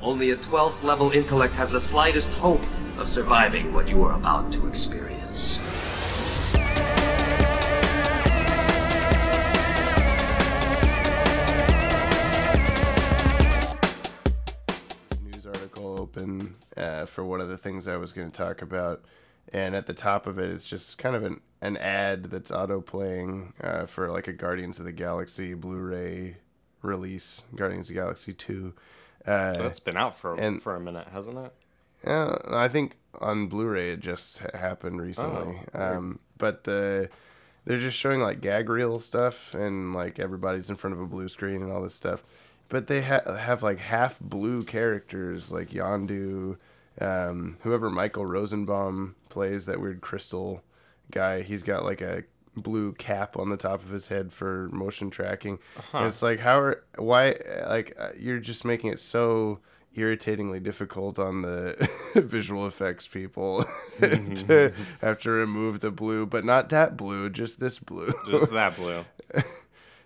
Only a 12th level intellect has the slightest hope of surviving what you are about to experience. News article open for one of the things I was going to talk about. And at the top of it is just kind of an ad that's auto-playing for like a Guardians of the Galaxy Blu-ray release, Guardians of the Galaxy 2. That's been out for a minute, hasn't it? I think on Blu-ray it just happened recently. But they're just showing like gag reel stuff, and like everybody's in front of a blue screen and all this stuff. But they have like half blue characters, like Yondu, whoever Michael Rosenbaum plays, that weird crystal guy. He's got like a blue cap on the top of his head for motion tracking. And it's like, why you're just making it so irritatingly difficult on the visual effects people to have to remove the blue, but not that blue, just this blue. Just that blue.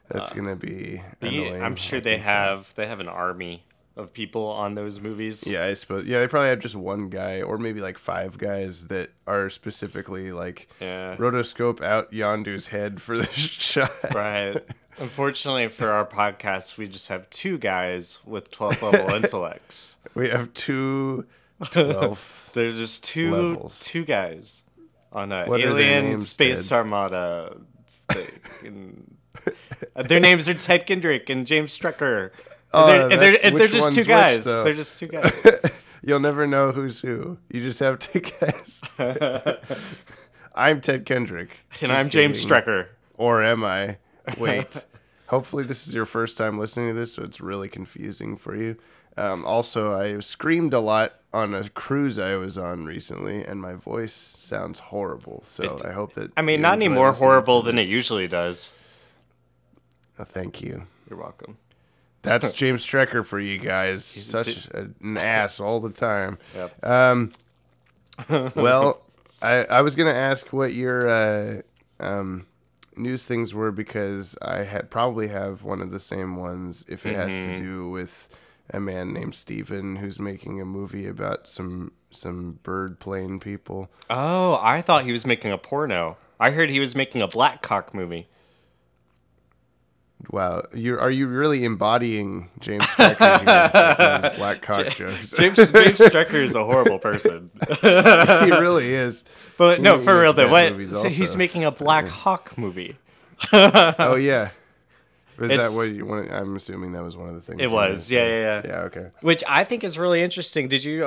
That's gonna be annoying. I'm sure they have an army of people on those movies. Yeah, I suppose. Yeah, they probably have just one guy, or maybe like 5 guys that are specifically like rotoscope out Yondu's head for this shot. Right. Unfortunately for our podcast, we just have 2 guys with 12th level intellects. We have 2 12th. There's just two guys on an What alien space armada thing. Their names are Ted Kendrick and James Strecker. They're just 2 guys. They're just 2 guys. You'll never know who's who. You just have to guess. I'm Ted Kendrick. And I'm James Strecker. Or am I? Wait. Hopefully this is your first time listening to this, so it's really confusing for you. Also, I screamed a lot on a cruise I was on recently, and my voice sounds horrible. So I hope that... I mean, not any more horrible than it usually does. Oh, thank you. You're welcome. That's James Strecker for you guys. He's such an ass all the time. Yep. Well, I was going to ask what your news things were, because I probably have one of the same ones, if it has to do with a man named Steven who's making a movie about some bird plane people. Oh, I thought he was making a porno. I heard he was making a Blackhawk movie. Wow, are you really embodying James Strecker here with his Blackhawk jokes? James Strecker is a horrible person. He really is. But no, for real though, so he's making a Blackhawk movie. Oh yeah, was that what you wanted? I'm assuming that was one of the things. It was, yeah. Yeah, okay. Which I think is really interesting. Did you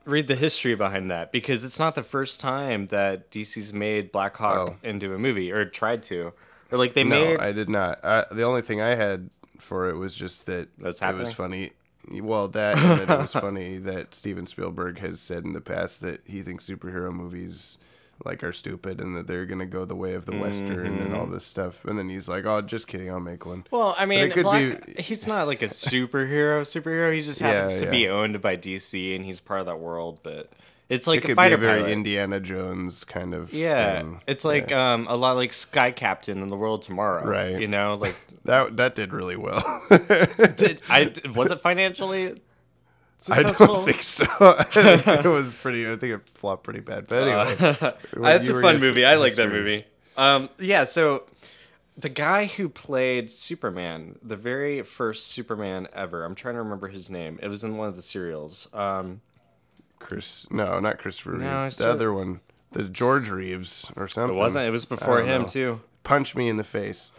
read the history behind that? Because it's not the first time that DC's made Blackhawk into a movie, or tried to. Or like No, I did not. The only thing I had for it was just that it was funny. Well, that and that it was funny that Steven Spielberg has said in the past that he thinks superhero movies like are stupid and that they're gonna go the way of the Western and all this stuff. And then he's like, "Oh, just kidding, I'll make one." Well, I mean, he's not like a superhero. He just happens to be owned by DC, and he's part of that world, but. It's like a fighter very pilot. Indiana Jones kind of thing. It's like a lot like Sky Captain in The World Tomorrow. Right. You know, like that did really well. Was it financially successful? I don't think so. I think it flopped pretty bad. But anyway, that's a fun movie. I like that movie. So the guy who played Superman, the very first Superman ever. I'm trying to remember his name. It was in one of the serials. Not Christopher Reeves. The other one, the George Reeves or something. It wasn't. It was before him too. Punch me in the face.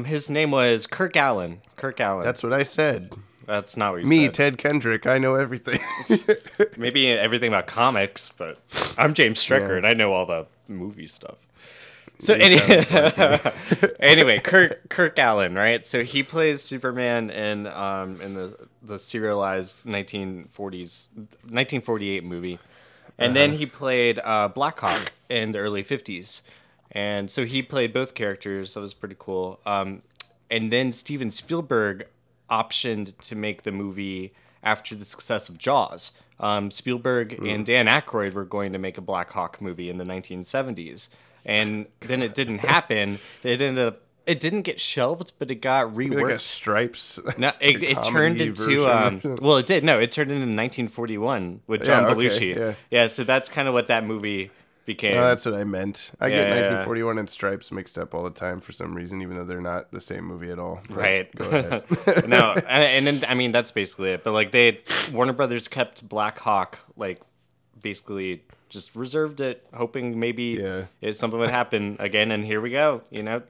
His name was Kirk Allen. That's what I said. That's not what you said. Me, Ted Kendrick. I know everything. Maybe everything about comics, but I'm James Strecker and I know all the movie stuff. So anyway, Kirk Allen, right? So he plays Superman in the serialized 1948 movie, and then he played Blackhawk in the early 50s, and so he played both characters. That was pretty cool. And then Steven Spielberg optioned to make the movie after the success of Jaws. Spielberg and Dan Aykroyd were going to make a Blackhawk movie in the 1970s. And then it didn't happen. It ended up it didn't get shelved, but it got reworked. Like a Stripes. No, it turned into well, it did. No, it turned into 1941 with John Belushi. Yeah, so that's kind of what that movie became. No, that's what I meant. I get 1941 and Stripes mixed up all the time for some reason, even though they're not the same movie at all. But right. Go ahead. No, and then, I mean, that's basically it. But like Warner Brothers kept Blackhawk, like basically just reserved it, hoping maybe something would happen again. And here we go,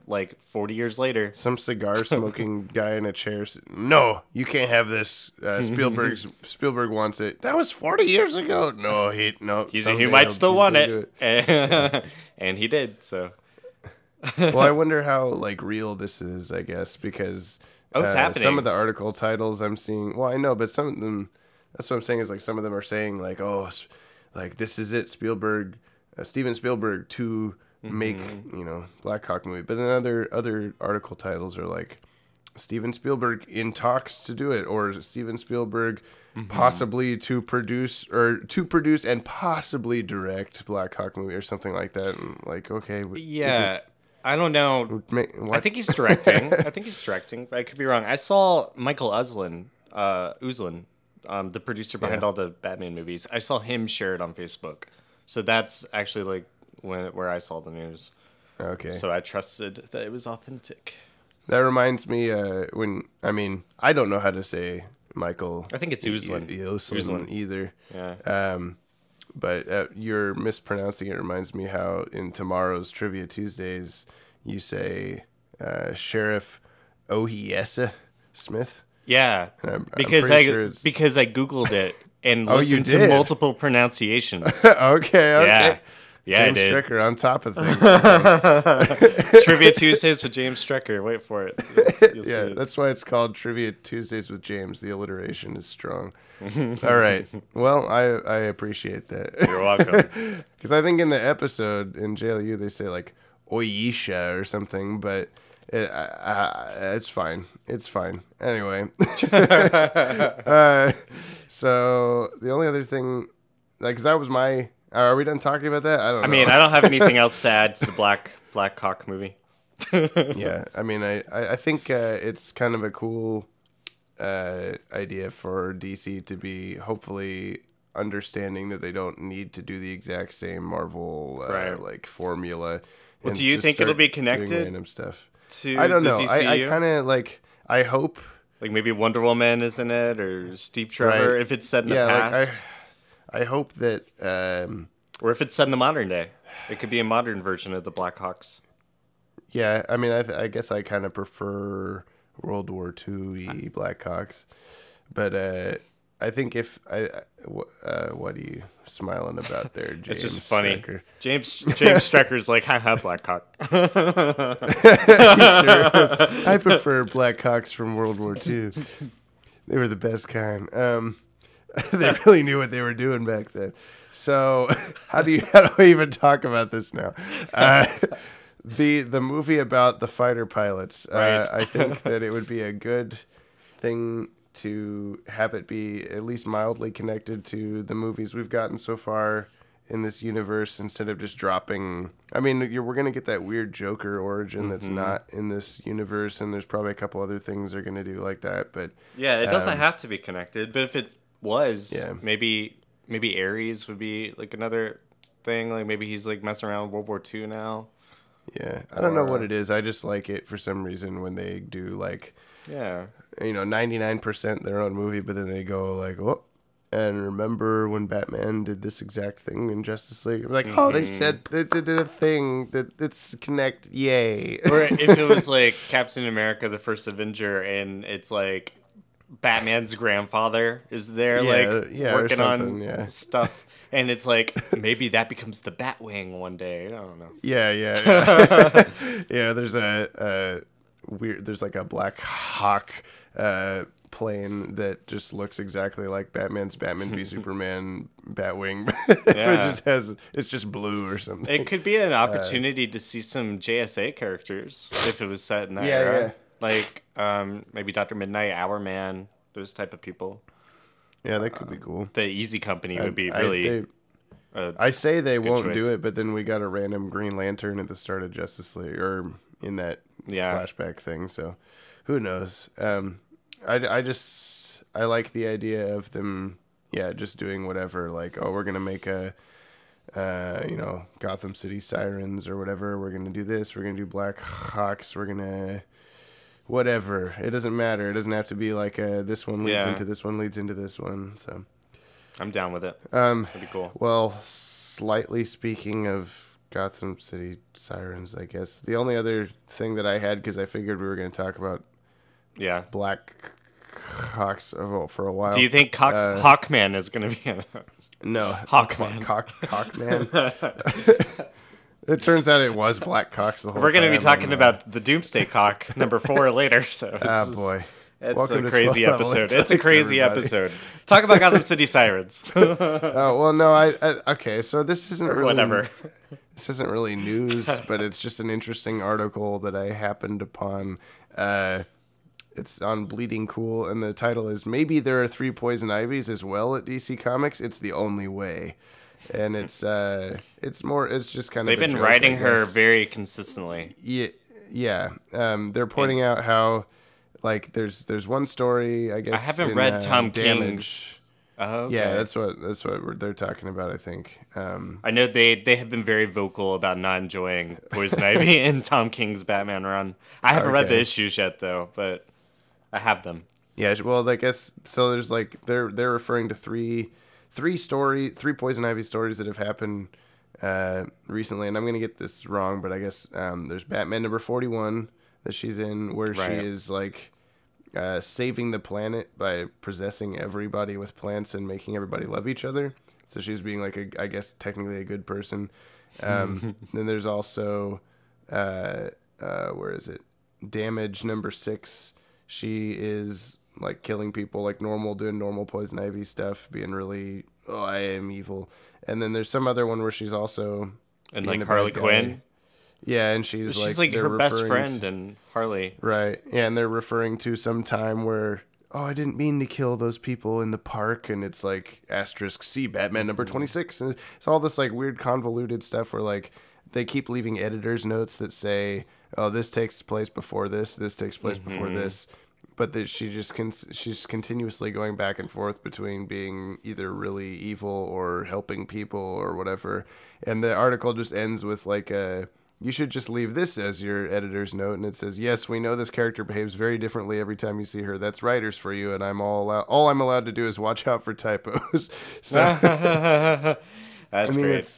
like 40 years later. Some cigar smoking guy in a chair. No, you can't have this. Spielberg wants it. That was 40 years ago. No, he might still want it. And he did. So. Well, I wonder how like real this is. I guess because it's happening. Some of the article titles I'm seeing. Well, I know, but some of them. That's what I'm saying is like some of them are saying like, oh, like this is it, Steven Spielberg to make Blackhawk movie. But then other article titles are like Steven Spielberg in talks to do it, or Steven Spielberg possibly to produce and possibly direct Blackhawk movie or something like that. And like, okay, I don't know. I think he's directing. But I could be wrong. I saw Michael Uzlan, the producer behind all the Batman movies. I saw him share it on Facebook. So that's actually like where I saw the news. Okay. So I trusted that it was authentic. That reminds me I don't know how to say Michael. I think it's Uzlan. Uzlan either. Yeah. But you're mispronouncing it. Reminds me how in tomorrow's Trivia Tuesdays you say Sheriff Ohiesa Smith. Yeah, because I Googled it and listened to multiple pronunciations. Okay. Yeah, James I did. Stricker on top of things. Trivia Tuesdays with James Stricker. Wait for it. You'll see it. That's why it's called Trivia Tuesdays with James. The alliteration is strong. All right. Well, I appreciate that. You're welcome. Because I think in the episode in JLU they say like Oyisha or something, but it's fine. It's fine. Anyway. So the only other thing, like, cause that was my. Are we done talking about that? I don't know. I don't have anything else to add to the Blackhawk movie. Yeah, I mean, I think it's kind of a cool idea for DC to be hopefully understanding that they don't need to do the exact same Marvel like formula. Well, do you think it'll be connected? Random stuff. To I don't know. DCAU? I kind of like. I hope. Like maybe Wonder Woman is in it, or Steve Trevor, if it's set in the past. Like I hope that. Or if it's set in the modern day. It could be a modern version of the Blackhawks. Yeah, I mean, I guess I kind of prefer World War II Blackhawks. But I think if what are you smiling about there, James? It's just funny. Strecker? James Strecker's like, haha, Blackhawk. Sure. I prefer Blackhawks from World War II. They were the best kind. They really knew what they were doing back then. So how do I even talk about this now? The movie about the fighter pilots. Right. I think that it would be a good thing to have it be at least mildly connected to the movies we've gotten so far in this universe, instead of just dropping. I mean, we're going to get that weird Joker origin that's not in this universe, and there's probably a couple other things they're going to do like that. But yeah, it doesn't have to be connected. But if it was, maybe Ares would be like another thing. Like maybe he's like messing around with World War II now. Yeah, I don't know what it is. I just like it for some reason when they do like 99% their own movie, but then they go like, oh, and remember when Batman did this exact thing in Justice League? I'm like, oh, they said they did a thing that it's connect, yay. Or if it was like Captain America, the first Avenger, and it's like Batman's grandfather is there, working on stuff. And it's like, maybe that becomes the Batwing one day. I don't know. Yeah. Yeah, there's there's like a Blackhawk plane that just looks exactly like Batman's Batman v Superman Batwing. It's just blue or something. It could be an opportunity to see some JSA characters if it was set in that era. Yeah. Like maybe Dr. Midnight, Hourman, those type of people. Yeah, that could be cool. The Easy Company would be really. I say they won't choice. do it, but then we got a random Green Lantern at the start of Justice League, or in that flashback thing. So who knows? I like the idea of them, just doing whatever. Like, oh, we're gonna make a, Gotham City Sirens or whatever. We're gonna do this. We're gonna do Blackhawks. We're gonna whatever. It doesn't matter. It doesn't have to be like this one leads into this one leads into this one. So I'm down with it. Pretty cool. Well, slightly speaking of Gotham City Sirens, I guess the only other thing that I had, because I figured we were going to talk about Black Hawks for a while. Do you think Hawkman is going to be in it? No. Hawkman. Hawkman. It turns out it was Black Cocks the whole time. We're going to be talking about the Doomsday Cock, number 4 later. So boy. It's Welcome a crazy episode. It's a crazy everybody. episode. Talk about Gotham City Sirens. Oh, well, no, okay, so this isn't really... Whatever. This isn't really news, but it's just an interesting article that I happened upon. It's on Bleeding Cool, and the title is "Maybe There Are 3 Poison Ivies as well at DC Comics. It's the Only Way." And it's just kind of They've been joke, writing her very consistently. Yeah. They're pointing out how, like, there's one story, I guess. I haven't read Tom Damage. King's. Oh, okay. Yeah, that's what they're talking about, I think. I know they have been very vocal about not enjoying Poison Ivy in Tom King's Batman run. I haven't read the issues yet though, but I have them. Yeah, well, I guess so. There's like they're referring to three Poison Ivy stories that have happened recently, and I'm gonna get this wrong, but I guess there's Batman number 41 that she's in, where she is like saving the planet by possessing everybody with plants and making everybody love each other. So she's being like I guess technically a good person. Then there's also where is it? Damage number 6. She is like killing people like normal, doing normal Poison Ivy stuff, being really, oh, I am evil. And then there's some other one where she's also and like Harley Quinn. Yeah, and she's like her best friend and Harley. Right. Yeah, and they're referring to some time where, oh, I didn't mean to kill those people in the park, and it's like asterisk C Batman number 26. And it's all this like weird convoluted stuff where like they keep leaving editor's notes that say, oh, this takes place before this takes place before this. But that she's continuously going back and forth between being either really evil or helping people or whatever. And the article just ends with like you should just leave this as your editor's note, and it says, yes, we know this character behaves very differently every time you see her. That's writers for you, and all I'm allowed to do is watch out for typos. So That's great.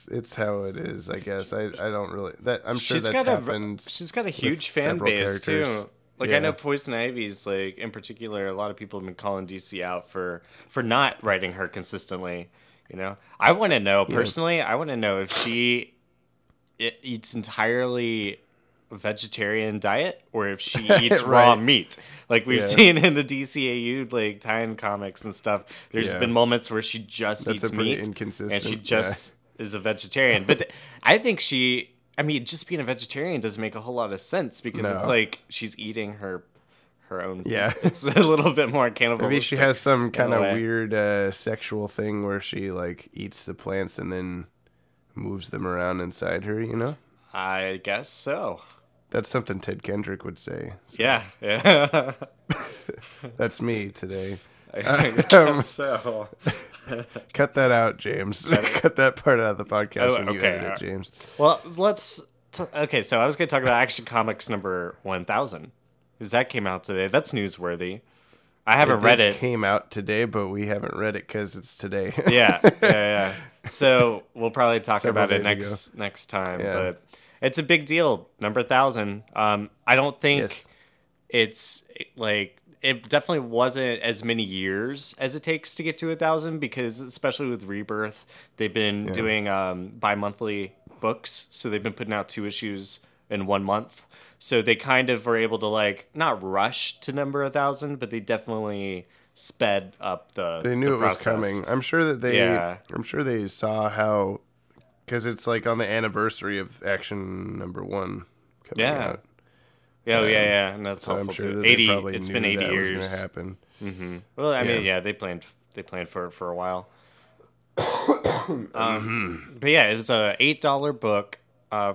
It's how it is, I guess. I don't really I'm sure that's happened. She's got a huge fan base too. Like I know Poison Ivy's like in particular, a lot of people have been calling DC out for not writing her consistently. You know, I want to know personally. I want to know if she eats entirely vegetarian diet or if she eats raw meat, like we've seen in the DCAU like tie-in comics and stuff. There's been moments where she just eats meat, and she just is a vegetarian. But I think just being a vegetarian doesn't make a whole lot of sense because it's like she's eating her own. Yeah, it's a little bit more cannibalistic. Maybe she has some kind of weird sexual thing where she like eats the plants and then moves them around inside her. You know? I guess so. That's something Ted Kendrick would say. So. Yeah. That's me today. I guess so. Cut that out, James. Cut that part out of the podcast when you edit it, James. Well, okay, so I was going to talk about Action Comics number 1000. Because that came out today. That's newsworthy. I haven't read it. It came out today, but we haven't read it because it's today. Yeah. So we'll probably talk about it next time. Yeah. But it's a big deal. Number 1000. I don't think it's like it definitely wasn't as many years as it takes to get to 1000 because especially with Rebirth, they've been doing bi-monthly books. So they've been putting out 2 issues in 1 month. So they kind of were able to like not rush to number 1000, but they definitely sped up the. They knew the it was coming. I'm sure that they. Yeah. I'm sure they saw how, because it's like on the anniversary of Action number 1 coming out. Yeah, and that's so helpful I'm sure too. That 80. Probably it's knew been 80 that years. Was gonna happen. Mm-hmm. Well, I mean, they planned for a while. But yeah, it was a $8 book.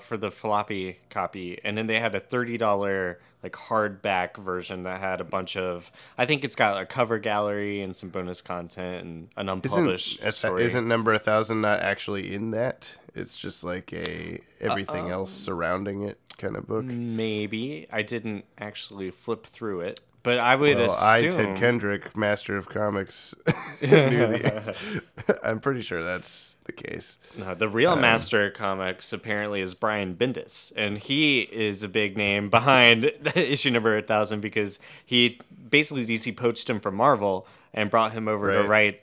for the floppy copy, and then they had a $30 like hardback version that had a bunch of. I think it's got a cover gallery and some bonus content and an unpublished story. Isn't number 1,000 not actually in that? It's just like a everything else surrounding it kind of book. Maybe I didn't actually flip through it. But I would assume... Ted Kendrick, master of comics, knew the I'm pretty sure that's the case. No, the real master of comics apparently is Brian Bendis, and he is a big name behind issue number 1,000 because he basically DC poached him from Marvel and brought him over to write.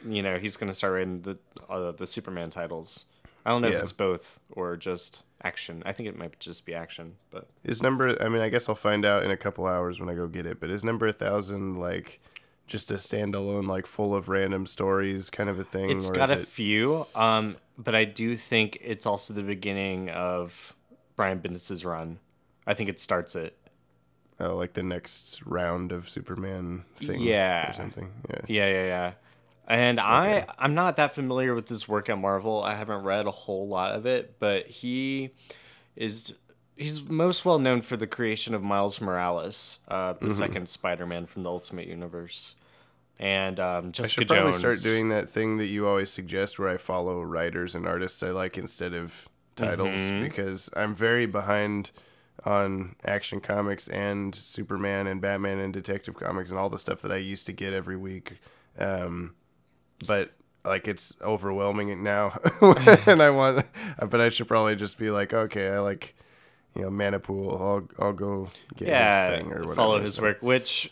You know, he's going to start writing the Superman titles. I don't know if it's both or just action. I think it might just be action. But is number? I mean, I guess I'll find out in a couple hours when I go get it. But is number 1,000 like just a standalone, like full of random stories kind of a thing? It's got a few, but I do think it's also the beginning of Brian Bendis' run. I think it starts it. Oh, like the next round of Superman thing, or something. Yeah. And okay. I'm not that familiar with his work at Marvel. I haven't read a whole lot of it, but he's most well known for the creation of Miles Morales, the second Spider-Man from the Ultimate Universe. And Jessica Jones. I should probably start doing that thing that you always suggest where I follow writers and artists I like instead of titles, because I'm very behind on Action Comics and Superman and Batman and Detective Comics and all the stuff that I used to get every week. But like it's overwhelming now, and but I should probably just be like, okay, I like, Manapool. I'll go get his thing or whatever. Follow his work, which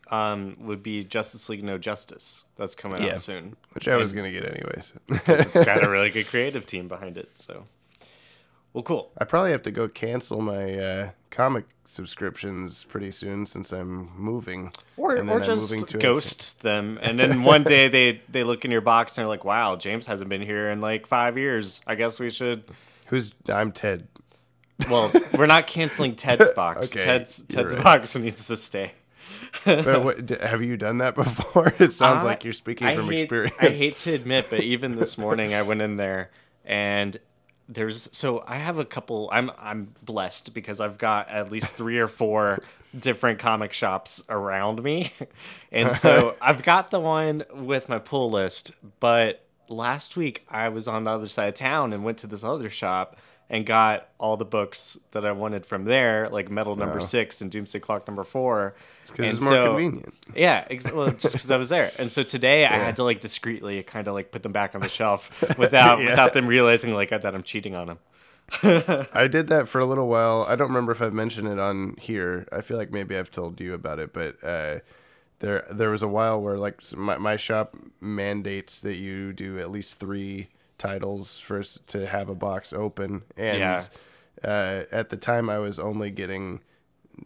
would be Justice League No Justice. That's coming out soon, which I was gonna get anyways. It's got a really good creative team behind it. So, well, cool. I probably have to go cancel my comic subscriptions pretty soon since I'm moving. Or just ghost them, and then one day they look in your box and they're like, "Wow, James hasn't been here in like 5 years. I guess we should." I'm Ted. Well, we're not canceling Ted's box. Okay, Ted's box needs to stay. But have you done that before? It sounds like you're speaking from experience. I hate to admit, but even this morning I went in there and I have a couple. I'm blessed because I've got at least 3 or 4 different comic shops around me, and so I've got the one with my pull list. But last week I was on the other side of town and went to this other shop and got all the books that I wanted from there, like Metal number 6 and Doomsday Clock number 4. Because it's more convenient. Yeah, well, just because I was there. And so today I had to like discreetly kind of like put them back on the shelf without them realizing like that I'm cheating on them. I did that for a little while. I don't remember if I've mentioned it on here. I feel like maybe I've told you about it, but there was a while where like my shop mandates that you do at least 3 titles first to have a box open, and at the time I was only getting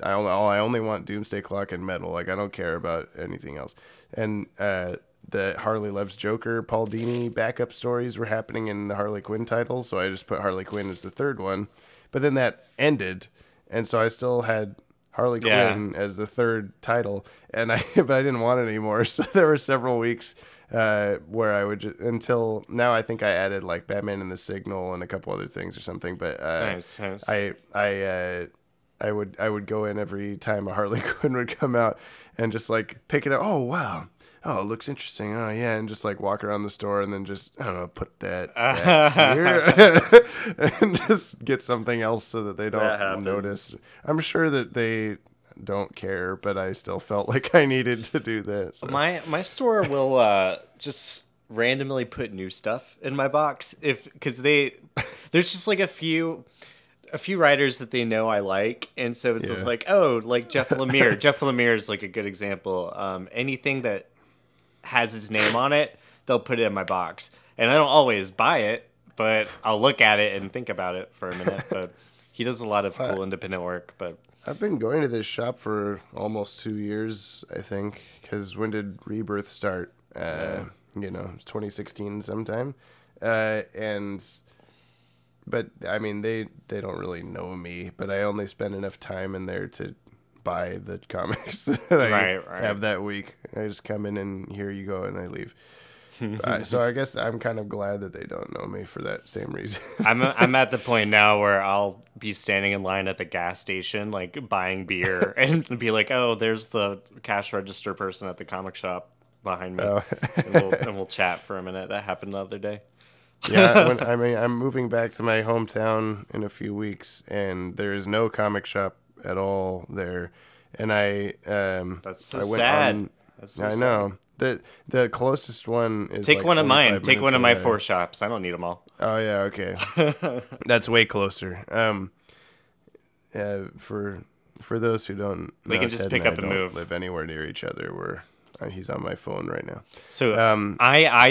I only want Doomsday Clock and Metal. Like I don't care about anything else. And the Harley Loves Joker Paul Dini backup stories were happening in the Harley Quinn titles, so I just put Harley Quinn as the 3rd one. But then that ended, and so I still had Harley Quinn as the 3rd title, but I didn't want it anymore. So there were several weeks where I would until now. I think I added like Batman and the Signal and a couple other things or something. But nice. I would go in every time a Harley Quinn would come out and just like pick it up. Oh wow, oh it looks interesting. Oh yeah, and just like walk around the store and then just I don't know put that here and just get something else so that they don't notice. I'm sure that they don't care, but I still felt like I needed to do this. So. My store will just randomly put new stuff in my box because there's just like a few writers that they know I like, and so it's just like like Jeff Lemire. Jeff Lemire is like a good example. Anything that has his name on it, they'll put it in my box, and I don't always buy it, but I'll look at it and think about it for a minute. But he does a lot of cool independent work. But I've been going to this shop for almost 2 years, I think, because when did Rebirth start? 2016 sometime, But I mean, they don't really know me, but I only spend enough time in there to buy the comics that I have that week. I just come in and here you go, and I leave. So I guess I'm kind of glad that they don't know me for that same reason. I'm at the point now where I'll be standing in line at the gas station, like buying beer, and be like, "Oh, there's the cash register person at the comic shop behind me," and we'll chat for a minute. That happened the other day. Yeah, I'm moving back to my hometown in a few weeks, and there is no comic shop at all there. And That's so I went sad. That's so I sad. know. The closest one is Take like one of mine. 45 Take one of minutes my away. 4 shops. I don't need them all. Oh yeah, okay. That's way closer. For those who don't know, We can just Ted pick and I up and don't move. live anywhere near each other. He's on my phone right now. So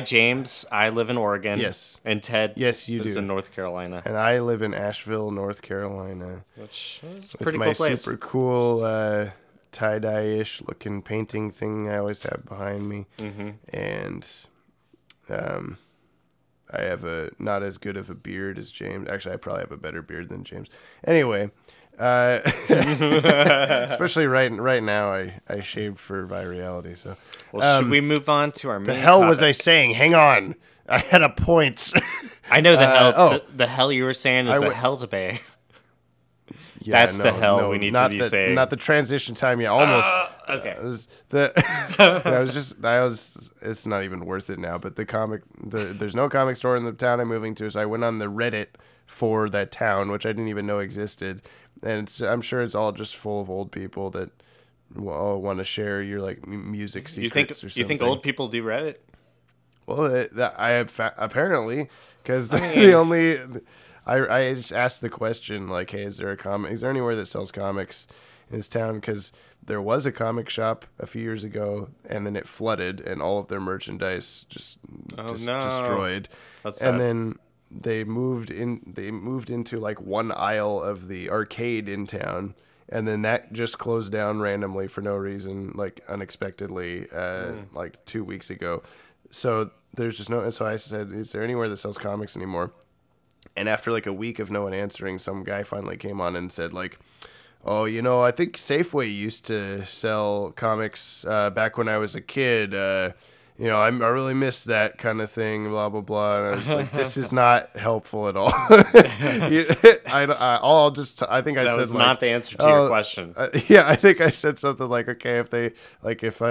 James, I live in Oregon. Yes. And Ted Yes, you is do. in North Carolina. And I live in Asheville, North Carolina. Which is a With pretty my cool place. super cool tie-dye-ish looking painting thing I always have behind me. Mm-hmm. And I have not as good of a beard as James. Actually, I probably have a better beard than James. Anyway, especially right now, I shaved for virality. So, Well, should we move on to our main the hell was I topic? saying? Hang on, I had a point. I know the hell. oh. The hell you were saying is the hell to pay. Yeah, That's the hell we need to be saying. Not the transition time. Yeah, almost. Okay. It was it's not even worth it now. But there's no comic store in the town I'm moving to, so I went on the Reddit for that town, which I didn't even know existed. And I'm sure it's all just full of old people that all want to share your like music secrets or something. You think old people do Reddit? Well, I have apparently, because I just asked the question like, hey, is there anywhere that sells comics in this town? Because there was a comic shop a few years ago, and then it flooded, and all of their merchandise just destroyed. That's sad. And then they moved into like one aisle of the arcade in town, and then that just closed down randomly for no reason, like unexpectedly, like 2 weeks ago. So there's just no. And so I said, is there anywhere that sells comics anymore? And after like a week of no one answering, some guy finally came on and said like, oh, I think Safeway used to sell comics back when I was a kid. I really miss that kind of thing, blah, blah, blah. And I was like, this is not helpful at all. I think I That said was like, not the answer to your question. I think I said something like, okay, if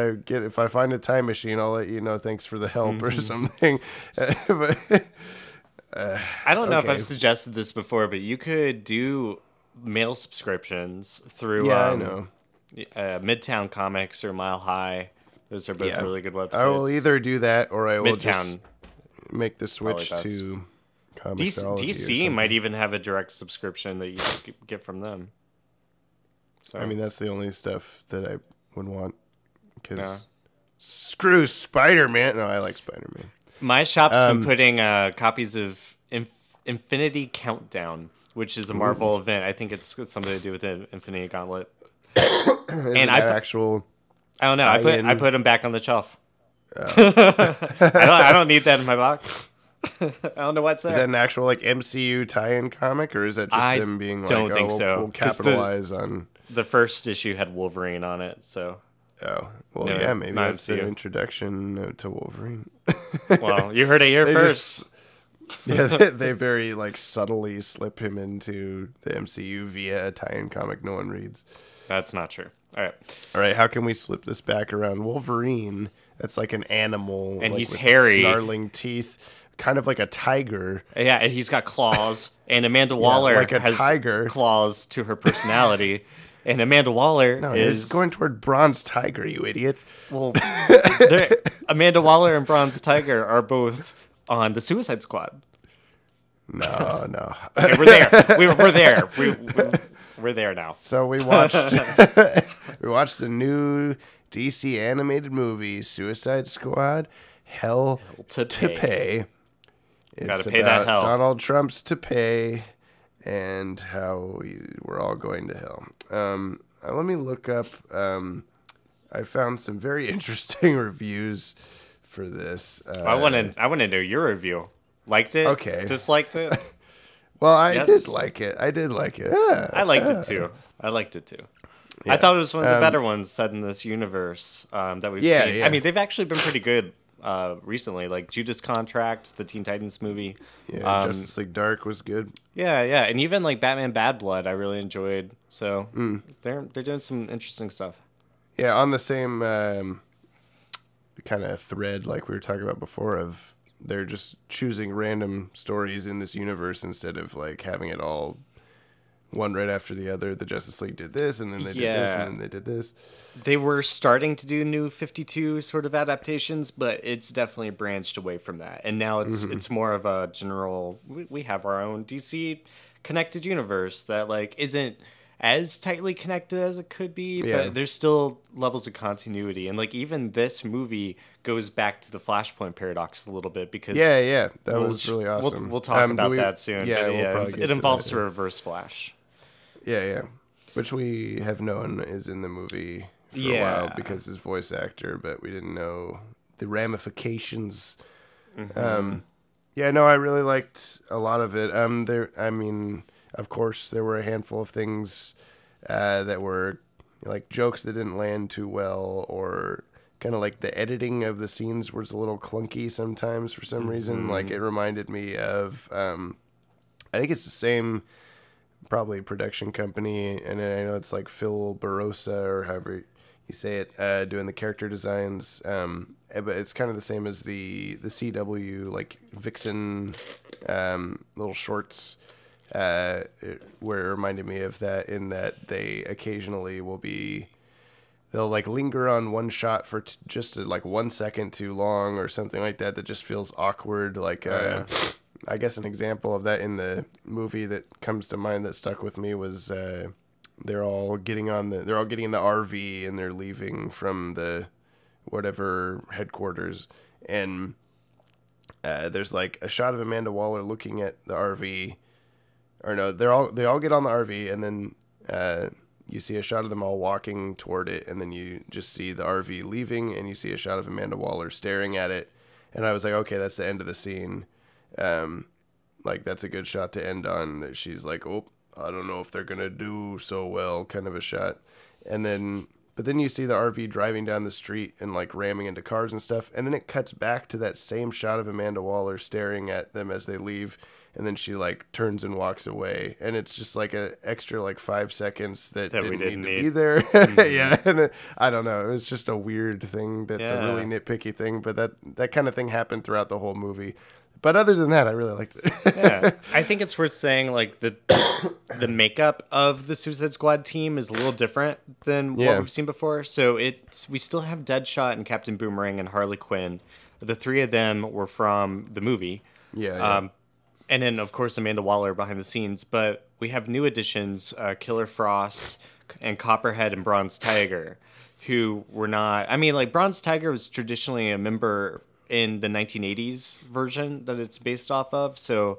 I find a time machine, I'll let you know. Thanks for the help or something. But, I don't know if okay. I've suggested this before, but you could do mail subscriptions through I know. Midtown Comics or Mile High. Those are both really good websites. I will either do that or I will Midtown just make the switch best. to Comixology. DC might even have a direct subscription that you can get from them. So I mean, that's the only stuff that I would want. Because screw Spider-Man. No, I like Spider-Man. my shop's been putting copies of Infinity Countdown, which is a Marvel event. I think it's something to do with the Infinity Gauntlet. And actual. I don't know. I tie-in? put them back on the shelf. I don't need that in my box. I don't know what's there. Is that an actual like MCU tie-in comic, or is that just I them being like, don't think so. we'll 'Cause capitalize on? The first issue had Wolverine on it, so Oh, well, No, yeah, maybe not that's the MCU. introduction to Wolverine. well, you heard it here They first. they very like subtly slip him into the MCU via a tie-in comic no one reads. That's not true. All right, All right, how can we slip this back around? Wolverine, that's like an animal, And like, he's with hairy. snarling teeth, kind of like a tiger. yeah, and he's got claws, and Amanda Waller like a has tiger. claws to her personality, and Amanda Waller No, is it's going toward bronze tiger, you idiot. well. Amanda Waller and Bronze Tiger are both on the Suicide Squad. No. Okay, we're there. We're there. We're there now. So we watched the new DC animated movie, Suicide Squad, Hell to Pay. It's Gotta pay that hell. Donald Trump's to pay and how we're all going to hell. Let me look up. I found some very interesting reviews for this. I want to know your review. Liked it? Okay. Disliked it? Well, I Yes. did like it. I liked it too. I thought it was one of the better ones set in this universe that we've seen. Yeah. I mean, they've actually been pretty good recently, like Judas Contract, the Teen Titans movie. Yeah, Justice League Dark was good. Yeah, and even like Batman Bad Blood, I really enjoyed. So they're doing some interesting stuff. Yeah, on the same kind of thread like we were talking about before, of they're just choosing random stories in this universe instead of like having it all one right after the other. The Justice League did this, and then they did this, and then they did this. They were starting to do new 52 sort of adaptations, but it's definitely branched away from that. And now it's more of a general, we have our own DC connected universe that like isn't as tightly connected as it could be, but there's still levels of continuity. And like even this movie goes back to the Flashpoint paradox a little bit, because that was really awesome. We'll talk about that soon. Yeah, it involves the Reverse Flash. Yeah, which we have known is in the movie for a while because his voice actor, but we didn't know the ramifications. I really liked a lot of it. Of course, there were a handful of things that were like jokes that didn't land too well, or kind of like the editing of the scenes was a little clunky sometimes for some reason. Like it reminded me of, I think it's the same probably production company, and I know it's like Phil Barossa or however you say it, doing the character designs. But it's kind of the same as the CW like Vixen little shorts. Where it reminded me of that, in that they occasionally they'll like linger on one shot for just like 1 second too long or something like that just feels awkward. Like I guess an example of that in the movie that comes to mind that stuck with me was they're all getting in the RV and they're leaving from the whatever headquarters, and there's like a shot of Amanda Waller looking at the RV. Or no, they all get on the RV, and then you see a shot of them all walking toward it, and then you just see the RV leaving, and you see a shot of Amanda Waller staring at it. And I was like, okay, that's the end of the scene. Like that's a good shot to end on. That she's like, oh, I don't know if they're gonna do so well, kind of a shot. But then you see the RV driving down the street and like ramming into cars and stuff, and then it cuts back to that same shot of Amanda Waller staring at them as they leave. And then she like turns and walks away, and it's just like an extra like 5 seconds that didn't need to be there. Yeah, and I don't know. It was just a weird thing. That's a really nitpicky thing, but that kind of thing happened throughout the whole movie. But other than that, I really liked it. Yeah, I think it's worth saying like the makeup of the Suicide Squad team is a little different than what we've seen before. So we still have Deadshot and Captain Boomerang and Harley Quinn. The three of them were from the movie. Yeah. And then, of course, Amanda Waller behind the scenes. But we have new additions, Killer Frost and Copperhead and Bronze Tiger, who were not... I mean, like, Bronze Tiger was traditionally a member in the 1980s version that it's based off of. So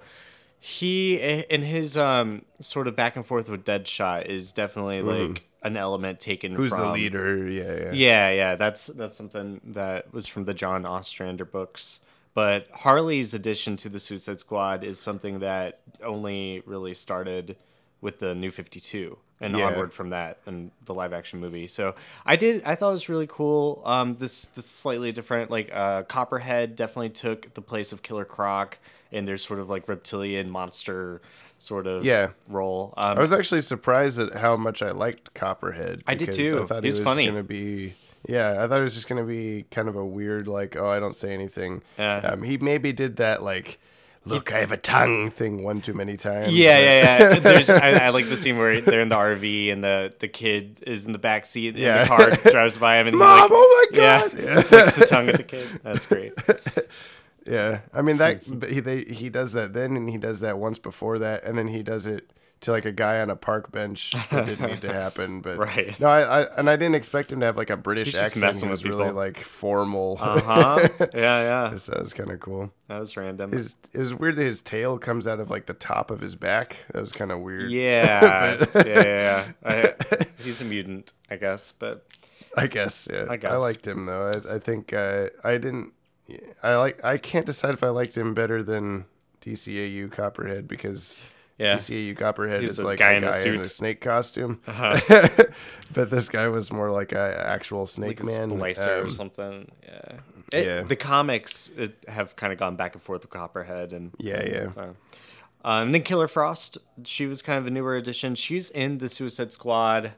he, in his sort of back and forth with Deadshot, is definitely, like, an element taken Who's from... the leader? Yeah. That's something that was from the John Ostrander books. But Harley's addition to the Suicide Squad is something that only really started with the New 52 and onward from that and the live action movie. So I thought it was really cool. This slightly different, like Copperhead definitely took the place of Killer Croc in their sort of like reptilian monster sort of role. I was actually surprised at how much I liked Copperhead. I did too. I thought he was funny. Gonna be... Yeah, I thought it was just going to be kind of a weird, like, oh, I don't say anything. He maybe did that, like, look, I have a tongue thing one too many times. Yeah. I like the scene where they're in the RV and the kid is in the back seat and the car drives by him and Mom, oh my God! Yeah, flicks the tongue at the kid. That's great. Yeah, I mean, that he does that then, and he does that once before that, and then he does it to like a guy on a park bench. That didn't need to happen, but no, I didn't expect him to have like a British accent. He was really like formal. Yeah. So that was kind of cool. That was random. It was weird that his tail comes out of like the top of his back. That was kind of weird. Yeah, yeah. He's a mutant, I guess, but I guess I liked him though. I think I can't decide if I liked him better than DCAU Copperhead, because DCAU Copperhead is like a guy in a snake costume. But this guy was more like an actual snake like man. Splicer or something. The comics have kind of gone back and forth with Copperhead and and then Killer Frost. She was kind of a newer addition. She's in the Suicide Squad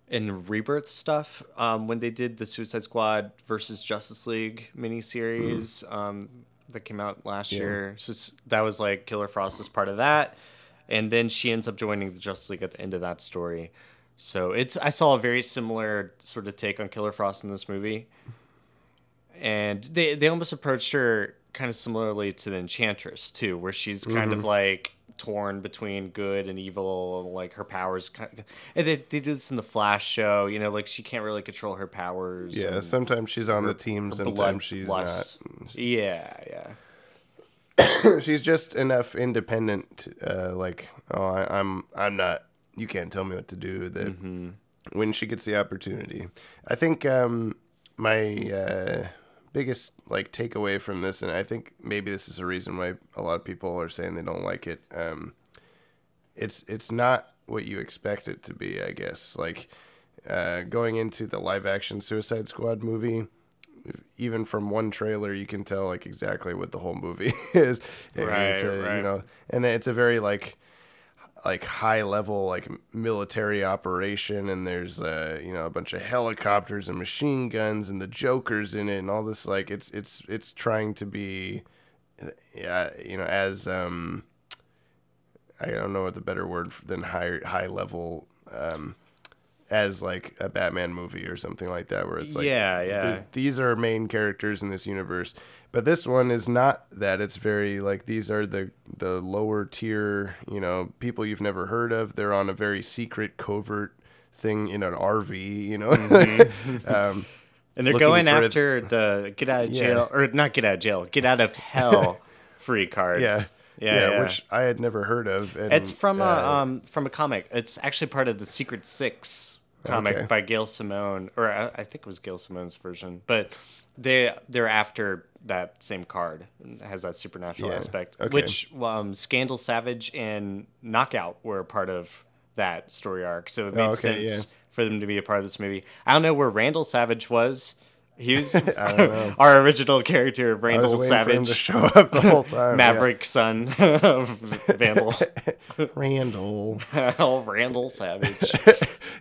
and Rebirth stuff when they did the Suicide Squad versus Justice League miniseries that came out last year. So that was like Killer Frost is part of that, and then she ends up joining the Justice League at the end of that story. So I saw a very similar sort of take on Killer Frost in this movie, and they almost approached her kind of similarly to the Enchantress too, where she's kind of like torn between good and evil, like her powers and they do this in the Flash show, you know, like she can't really control her powers. Sometimes she's on the team, sometimes she's not. She's just enough independent, I'm not, you can't tell me what to do, that when she gets the opportunity. I think my biggest like takeaway from this, and I think maybe this is a reason why a lot of people are saying they don't like it, it's not what you expect it to be, I guess. Like going into the live action Suicide Squad movie, even from one trailer you can tell like exactly what the whole movie is. You know, and it's a very like high level like military operation, and there's a bunch of helicopters and machine guns and the Joker's in it and all this, like it's trying to be as I don't know what the better word than high level as like a Batman movie or something like that, where it's like these are main characters in this universe. But this one is not that. It's very like these are the lower tier, people you've never heard of. They're on a very secret, covert thing in an RV, and they're going after the get out of jail or not get out of jail, get out of hell free card. Which I had never heard of. And, it's from a comic. It's actually part of the Secret Six comic by Gail Simone, or I think it was Gail Simone's version, but they're after that same card. It has that supernatural aspect, which Scandal Savage and Knockout were a part of that story arc, so it made sense for them to be a part of this movie. I don't know where Randall Savage was. He was our original character, Randall Savage. For him to show up the whole time. Maverick, son of Vandal. Randall. Randall Savage.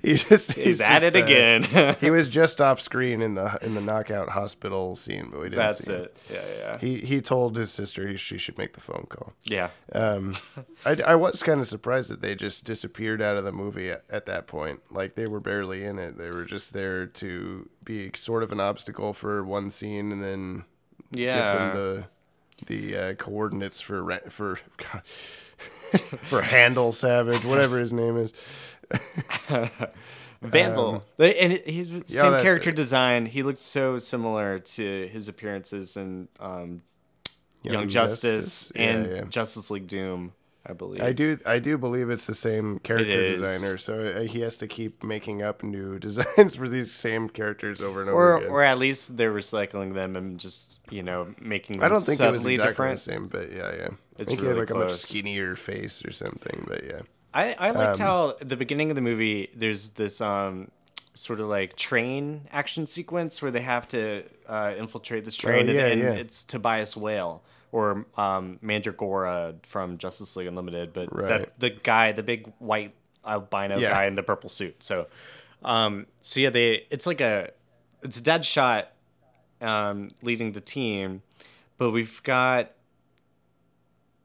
He's at it again. He was just off screen in the Knockout hospital scene, but we didn't see him. That's it. He told his sister she should make the phone call. Yeah. I was kind of surprised that they just disappeared out of the movie at that point. Like, they were barely in it. They were just there to be sort of an obstacle for one scene, and then give them the coordinates for Handle Savage, whatever his name is. Vandal. And he's same character design. He looked so similar to his appearances in Young Justice and Justice League Doom, I believe. I do believe it's the same character designer, so he has to keep making up new designs for these same characters over and over again. Or at least they're recycling them and just, making them I don't think it was exactly different. The same, but yeah. It's I think really he had like close. a much skinnier face or something, but yeah. I liked how at the beginning of the movie there's this sort of like train action sequence where they have to infiltrate this train, and it's Tobias Whale or Mandragora from Justice League Unlimited, but the big white albino guy in the purple suit. So it's Deadshot leading the team, but we've got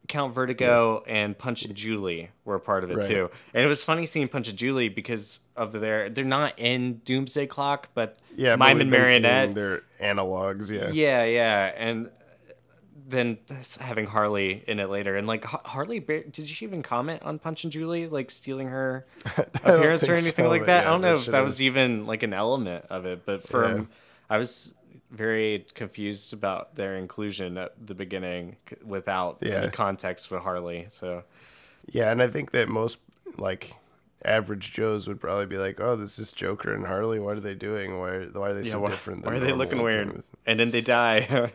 Count Vertigo and Punch and Julie were a part of it too. And it was funny seeing Punch and Julie because of they're not in Doomsday Clock, but Mime and Marionette, they're analogs, and then having Harley in it later, and like Harley, did she even comment on Punch and Julie like stealing her appearance or anything like that? I don't know if that was even like an element of it, but I was very confused about their inclusion at the beginning without any context for Harley. So and I think that most like average Joes would probably be like, "Oh, this is Joker and Harley. What are they doing? Why are they so different? Why are they looking weird?" And then they die.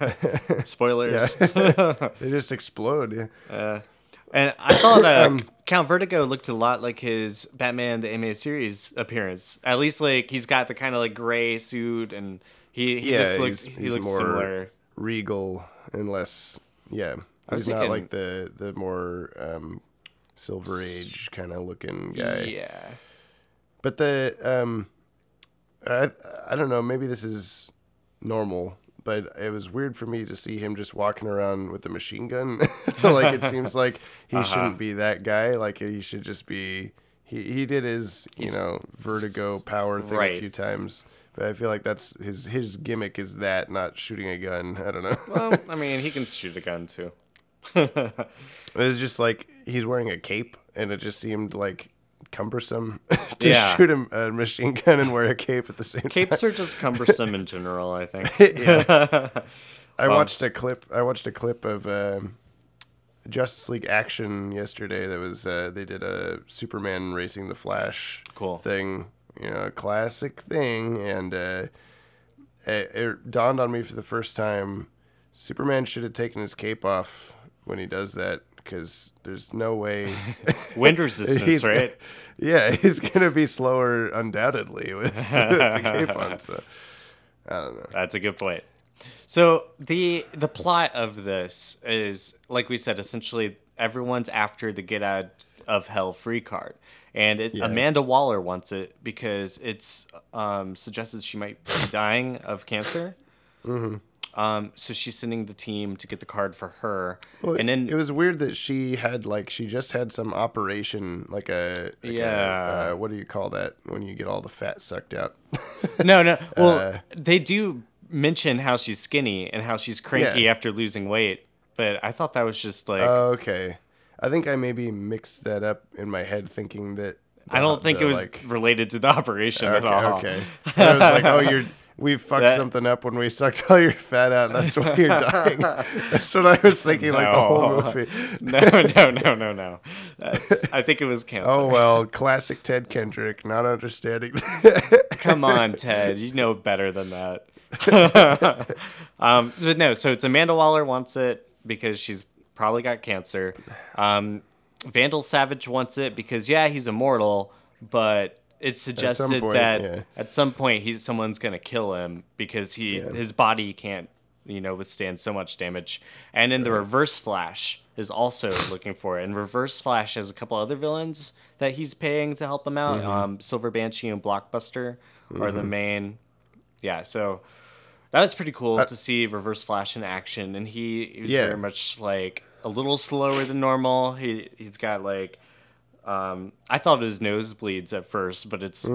Spoilers. They just explode. And I thought Count Vertigo looked a lot like his Batman the Animated Series appearance. At least like he's got the kind of like gray suit and He just looks he looks more similar. regal and less. Yeah, he's not like the more Silver Age kind of looking guy. Yeah. But I don't know. Maybe this is normal, but it was weird for me to see him just walking around with a machine gun. Like it seems like he shouldn't be that guy. Like he should just be. He did his vertigo power thing a few times, but I feel like that's his gimmick is that, not shooting a gun. I don't know. Well, I mean, he can shoot a gun too. It was just like he's wearing a cape, and it just seemed like cumbersome to shoot a machine gun and wear a cape at the same time. Capes are just cumbersome in general, I think. I watched a clip of Justice League Action yesterday. That was they did a Superman racing the Flash thing, a classic thing, and it dawned on me for the first time, Superman should have taken his cape off when he does that, because there's no way. Wind resistance, right? Yeah, he's gonna be slower undoubtedly with the cape on. So I don't know. That's a good point. So the plot of this is, like we said, essentially everyone's after the get out of hell free card, and Amanda Waller wants it because it's suggested she might be dying of cancer. Mm-hmm. So she's sending the team to get the card for her. Well, and then it was weird that she just had some operation, what do you call that when you get all the fat sucked out? No. Well, they do mention how she's skinny and how she's cranky after losing weight, but I thought that was just like... Oh, okay. I think I maybe mixed that up in my head, thinking that... I don't think it was related to the operation at all. Okay. I was like, we fucked something up when we sucked all your fat out, and that's why you're dying. That's what I was thinking, the whole movie. No. I think it was cancer. Oh, well, classic Ted Kendrick, not understanding. Come on, Ted. You know better than that. But no, so it's Amanda Waller wants it because she's probably got cancer. Vandal Savage wants it because, he's immortal, but... It's suggested that at some point someone's gonna kill him because his body can't withstand so much damage. And then the Reverse Flash is also looking for it. And Reverse Flash has a couple other villains that he's paying to help him out. Mm-hmm. Silver Banshee and Blockbuster are the main. Yeah, so that was pretty cool to see Reverse Flash in action. And he was very much like a little slower than normal. He's got like. I thought it was nosebleeds at first, but it's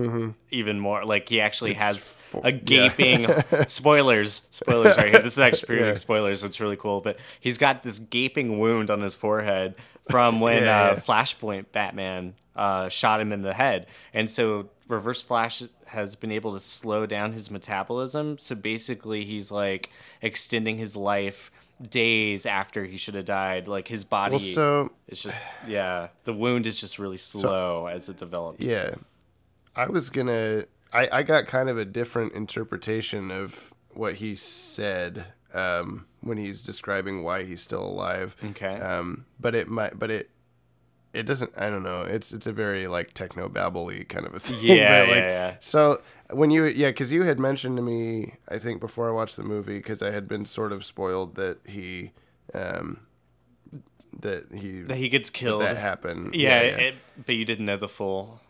even more like he actually has a gaping spoilers right here. This is actually pretty big spoilers, so it's really cool. But he's got this gaping wound on his forehead from when Flashpoint Batman shot him in the head, and so Reverse Flash has been able to slow down his metabolism. So basically, he's like extending his life days after he should have died. Like his body it's just the wound is just really slow as it develops. I got kind of a different interpretation of what he said when he's describing why he's still alive. But it doesn't, I don't know, it's a very like techno babbly kind of a thing. So when because you had mentioned to me, I think before I watched the movie, because I had been sort of spoiled that he gets killed, that happened. But you didn't know the full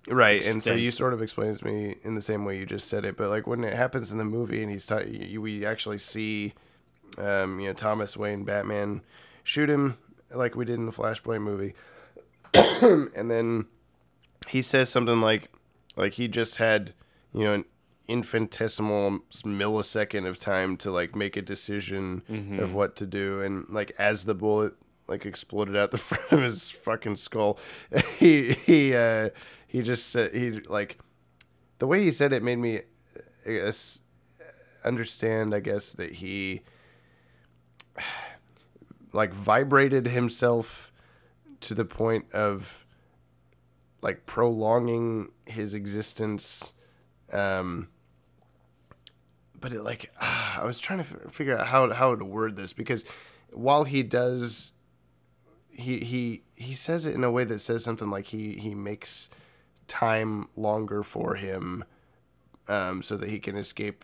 right extent. And so you sort of explained it to me in the same way you just said it, but like when it happens in the movie and we actually see Thomas Wayne Batman shoot him like we did in the Flashpoint movie. And then he says something like he just had, an infinitesimal millisecond of time to like make a decision of what to do. And like as the bullet like exploded out the front of his fucking skull, he just said, the way he said it made me understand, I guess, that he like vibrated himself to the point of like prolonging his existence. But it like, I was trying to figure out how to word this, because while he does, he says it in a way that says something like he makes time longer for him, so that he can escape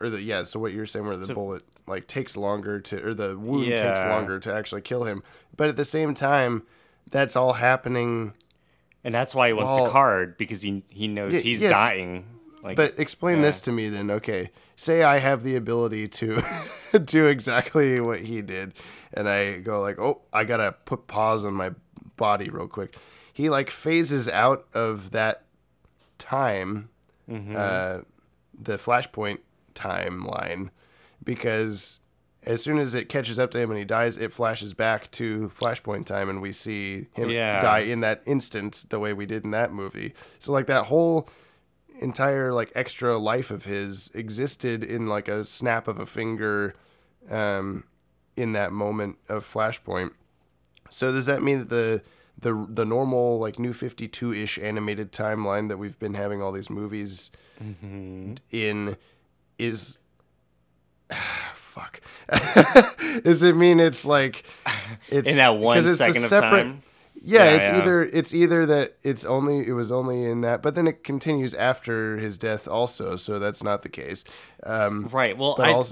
So what you're saying, where the bullet like takes longer or the wound takes longer to actually kill him, but at the same time, that's all happening. And that's why he wants the card, because he knows he's dying. Like, but explain this to me then. Okay, say I have the ability to do exactly what he did, and I go like, oh, I gotta put pause on my body real quick. He like phases out of that time, the Flashpoint timeline, because as soon as it catches up to him and he dies, it flashes back to Flashpoint time, and we see him die in that instant, the way we did in that movie. So like that whole entire like extra life of his existed in like a snap of a finger, in that moment of Flashpoint. So does that mean that the normal like New 52-ish animated timeline that we've been having all these movies in is fuck? Does it mean it's like it's in that 1 second of time? Yeah, it's either that it was only in that, but then it continues after his death also, so that's not the case. Right. Well,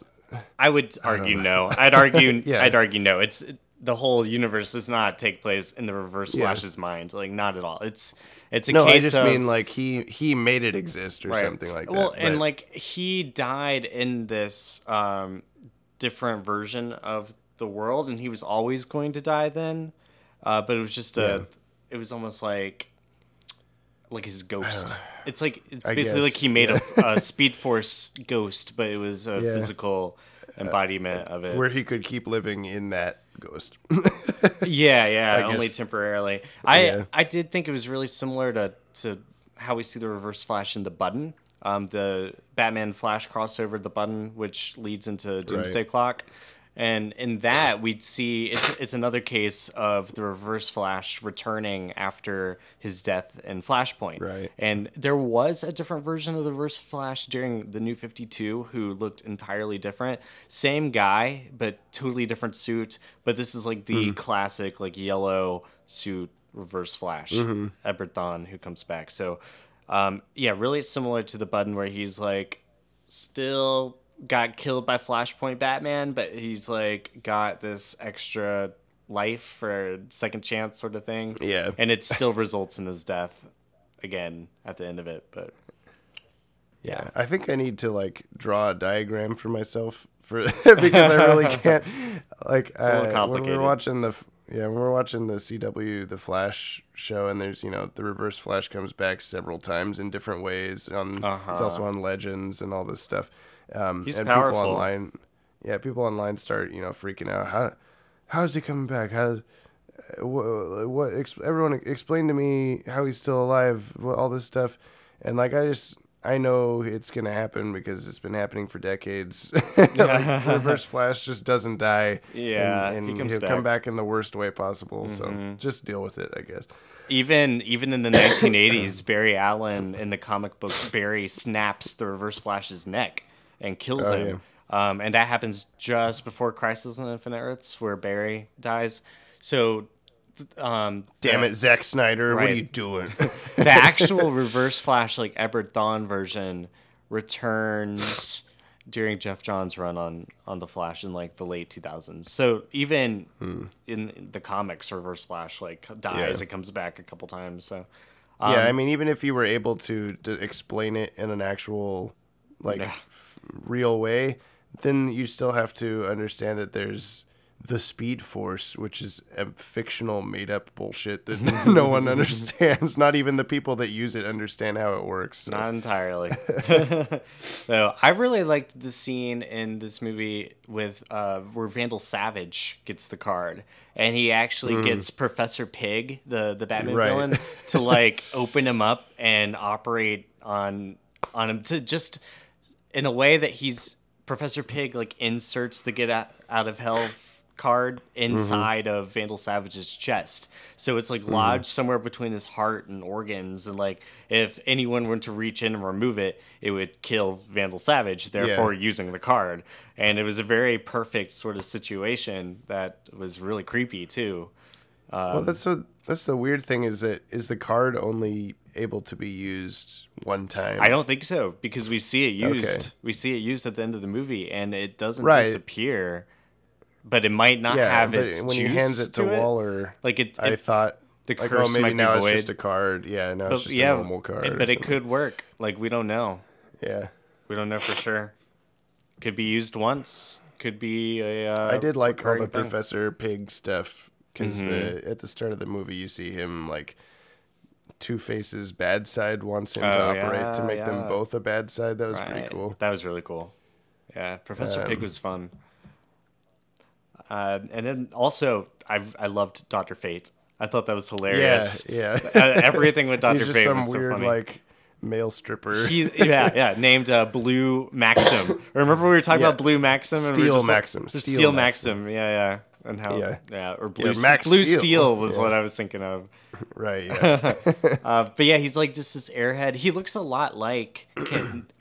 I would argue no. I'd argue no. It's the whole universe does not take place in the Reverse Flash's mind. Like, not at all. It's a case I just mean like he made it exist or something like that. Well, and like he died in this different version of the world, and he was always going to die then. But it was just it was almost like his ghost. It's basically like he made a Speed Force ghost, but it was a physical embodiment of it, where he could keep living in that ghost. Only temporarily. I did think it was really similar to how we see the Reverse Flash in the Button, the Batman Flash crossover, the Button, which leads into Doomsday Clock. And in that, we'd see it's another case of the Reverse Flash returning after his death in Flashpoint. Right. And there was a different version of the Reverse Flash during the New 52 who looked entirely different. Same guy, but totally different suit. But this is like the classic like yellow suit Reverse Flash, Edward Thawne, who comes back. So, really similar to the Button, where he's like still got killed by Flashpoint Batman, but he's like got this extra life for a second chance sort of thing. Yeah. And it still results in his death again at the end of it. But yeah, I think I need to like draw a diagram for myself because I really can't. Like, it's a little complicated. When we're watching the CW The Flash show, and there's the Reverse Flash comes back several times in different ways. He's also on Legends and all this stuff. He's and powerful. People online start freaking out. How's he coming back? Everyone explain to me how he's still alive. All this stuff, and like I know it's gonna happen because it's been happening for decades. Like, Reverse Flash just doesn't die. Yeah, and he'll come back in the worst way possible. So just deal with it, I guess. Even in the 1980s, Barry Allen in the comic books, Barry snaps the Reverse Flash's neck and kills him. Yeah. And that happens just before Crisis on Infinite Earths, where Barry dies. So, damn it, Zack Snyder, what are you doing? The actual Reverse Flash, like Edward Thawne version, returns during Jeff Johns' run on the Flash in like the late 2000s. So even in the comics, Reverse Flash like dies and comes back a couple times. So I mean, even if you were able to explain it in an actual real way, then you still have to understand that there's the Speed Force, which is a fictional made-up bullshit that no one understands. Not even the people that use it understand how it works. So. Not entirely. So I really liked the scene in this movie with where Vandal Savage gets the card, and he actually gets Professor Pig, the Batman villain, to like open him up and operate on him to just in a way that he's Professor Pig like inserts the get out of hell card inside of Vandal Savage's chest, so it's like lodged somewhere between his heart and organs, and like if anyone were to reach in and remove it, it would kill Vandal Savage, therefore using the card. And it was a very perfect sort of situation that was really creepy too. Well, that's the weird thing is the card only able to be used one time? I don't think so, because we see it used. Okay. We see it used at the end of the movie, and it doesn't Right. disappear. But it might not Yeah, have but its when he juice hands it to it. Waller, Like I thought, the like, curse maybe might be now void. it's just a card. Yeah, now it's just a normal card. But it could work. Like, we don't know. Yeah. We don't know for sure. Could be used once. Could be a. I did like all the recurring thing. Professor Pig stuff because at the start of the movie you see him like Two-Face's bad side wants him to operate to make them both a bad side. That was pretty cool. That was really cool. Yeah, Professor Pig was fun. And then also, I loved Dr. Fate. I thought that was hilarious. Yeah. Everything with Dr. He's just Fate some was so weird funny. like male stripper. Named Blue Maxim. Remember we were talking Yeah. about Blue Maxim? And we were Steel just like- Maxim. Steel Maxim. Yeah. And how? Or Blue, Max Blue Steel. Steel was what I was thinking of. Right, yeah. But yeah, he's like just this airhead. He looks a lot like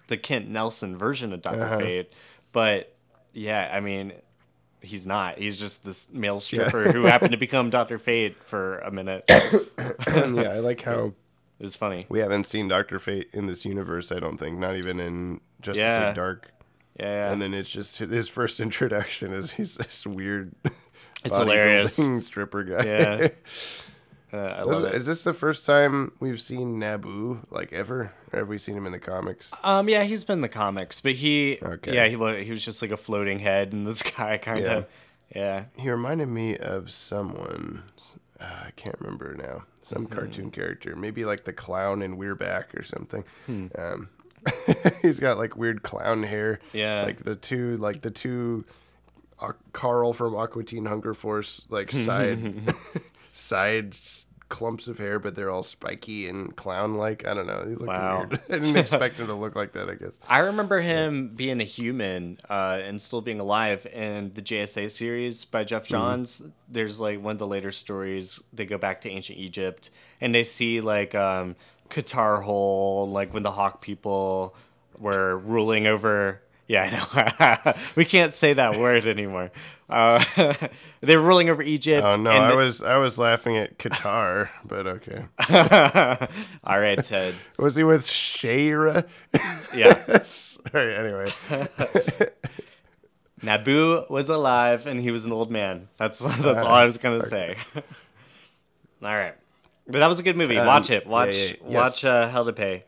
the Kent Nelson version of Dr. Fate. But yeah, I mean, he's not. He's just this male stripper who happened to become Dr. Fate for a minute. Yeah, I like how It was funny. we haven't seen Dr. Fate in this universe, I don't think. Not even in Justice League Dark. Yeah. And then it's just his first introduction is he's this weird It's hilarious. stripper guy. Yeah. I love it. Is this the first time we've seen Naboo like ever? Or have we seen him in the comics? Yeah, he's been in the comics, but he was just like a floating head in the sky, kind of. Yeah. He reminded me of someone. I can't remember now. Some Mm-hmm. cartoon character, maybe like the clown in We're Back or something. He's got like weird clown hair. Yeah. Like the two Carl from Aqua Teen Hunger Force like side clumps of hair, but they're all spiky and clown-like. I don't know. He looked weird. I didn't expect him to look like that, I guess. I remember him being a human and still being alive in the JSA series by Jeff Johns. There's like one of the later stories. They go back to ancient Egypt and they see like Qatar Hole, like when the Hawk people were ruling over. Yeah, I know. We can't say that word anymore. They were ruling over Egypt. Oh no, I was laughing at Qatar, but okay. All right, Ted. Was he with Shayra? Yeah. Sorry, anyway. Naboo was alive and he was an old man. That's all I was gonna say. All right, but that was a good movie. Watch it. Watch Hell to Pay.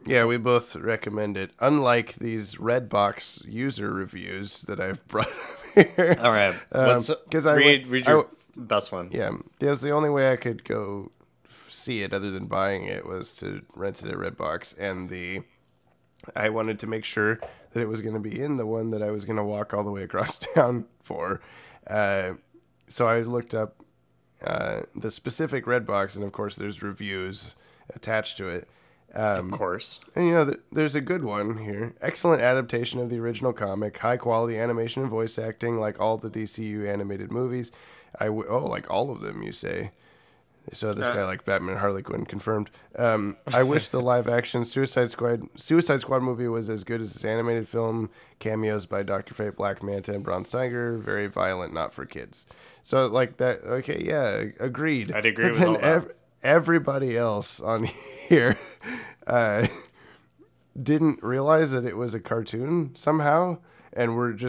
Yeah, we both recommend it. Unlike these Redbox user reviews that I've brought up here. All right, read your best one. Yeah, that was the only way I could go see it other than buying it was to rent it at Redbox, and I wanted to make sure that it was going to be in the one that I was going to walk all the way across town for. So I looked up the specific Redbox, and of course there's reviews attached to it. Of course. And there's a good one here. Excellent adaptation of the original comic. High quality animation and voice acting like all the DCU animated movies. Like all of them, you say. So this guy like Batman and Harley Quinn confirmed. I wish the live action Suicide Squad movie was as good as this animated film. Cameos by Dr. Fate, Black Manta, and Bron Steiger. Very violent, not for kids. So like that. Okay, yeah, agreed. I'd agree with all that. Everybody else on here didn't realize that it was a cartoon somehow, and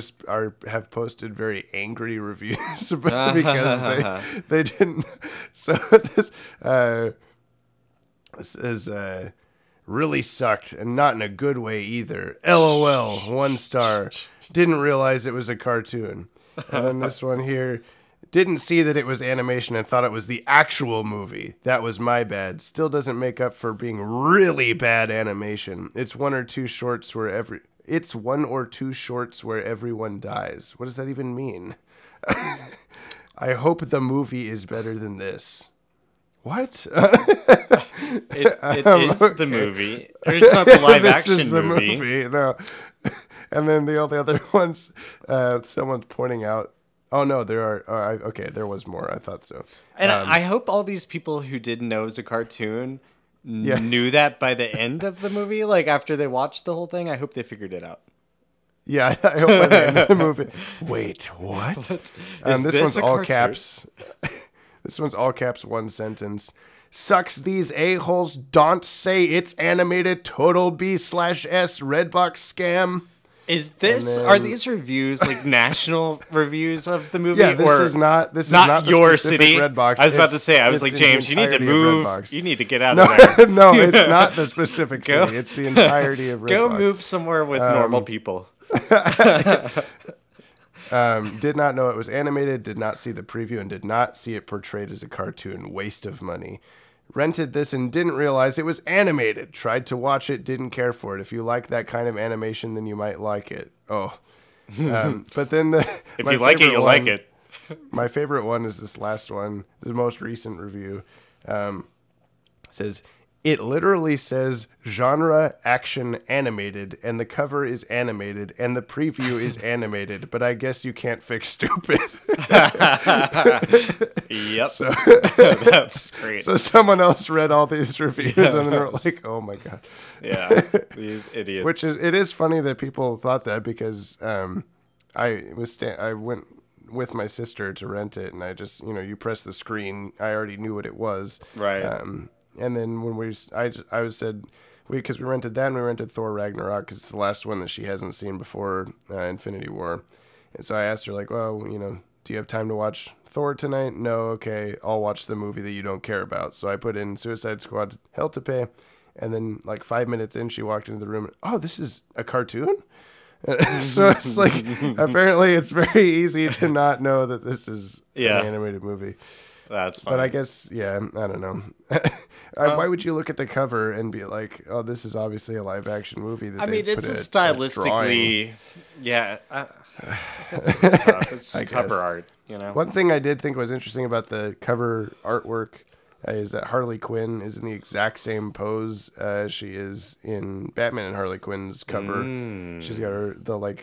have posted very angry reviews because they didn't. So this is really sucked, and not in a good way either. LOL, 1 star. Didn't realize it was a cartoon. And then this one here. Didn't see that it was animation and thought it was the actual movie. That was my bad. Still doesn't make up for being really bad animation. It's one or two shorts where everyone dies. What does that even mean? I hope the movie is better than this. What? It is the movie. Or it's not the live action is the movie. No. And then all the other ones, someone's pointing out. Oh, no, there are. Okay, there was more. I thought so. And I hope all these people who didn't know it was a cartoon knew that by the end of the movie. Like, after they watched the whole thing, I hope they figured it out. Yeah, I hope by the end of the movie. Wait, what? This one's all cartoon? caps. This one's all caps, one sentence. Sucks these a-holes don't say it's animated total B/S Redbox scam. Is this are these reviews like national reviews of the movie? Yeah, this is not the your specific city. Redbox. I was about to say, I was like, James, you need to move. You need to get out of there. No, it's not the specific city. It's the entirety of Redbox. Go move somewhere with normal people. Did not know it was animated, did not see the preview, and did not see it portrayed as a cartoon. Waste of money. Rented this and didn't realize it was animated. Tried to watch it, didn't care for it. If you like that kind of animation, then you might like it. Oh. But then if you like it, you'll like it. My favorite one is this last one, the most recent review. Says, it literally says genre action animated, and the cover is animated, and the preview is animated, but I guess you can't fix stupid. Yep. So, that's great. So someone else read all these reviews and they were like, oh my God. Yeah, these idiots. It is funny that people thought that because I went with my sister to rent it, and I just, you press the screen. I already knew what it was. Right. And then when because we rented that and we rented Thor Ragnarok because it's the last one that she hasn't seen before Infinity War. And so I asked her, like, well, do you have time to watch Thor tonight? No, okay, I'll watch the movie that you don't care about. So I put in Suicide Squad Hell to Pay, and then like 5 minutes in, she walked into the room and, oh, this is a cartoon? So it's like, apparently it's very easy to not know that this is an animated movie. That's funny. But I guess, yeah, I don't know. Why would you look at the cover and be like, oh, this is obviously a live action movie? That it's stylistically, I guess it's tough. It's cover art, One thing I did think was interesting about the cover artwork is that Harley Quinn is in the exact same pose as she is in Batman and Harley Quinn's cover. She's got the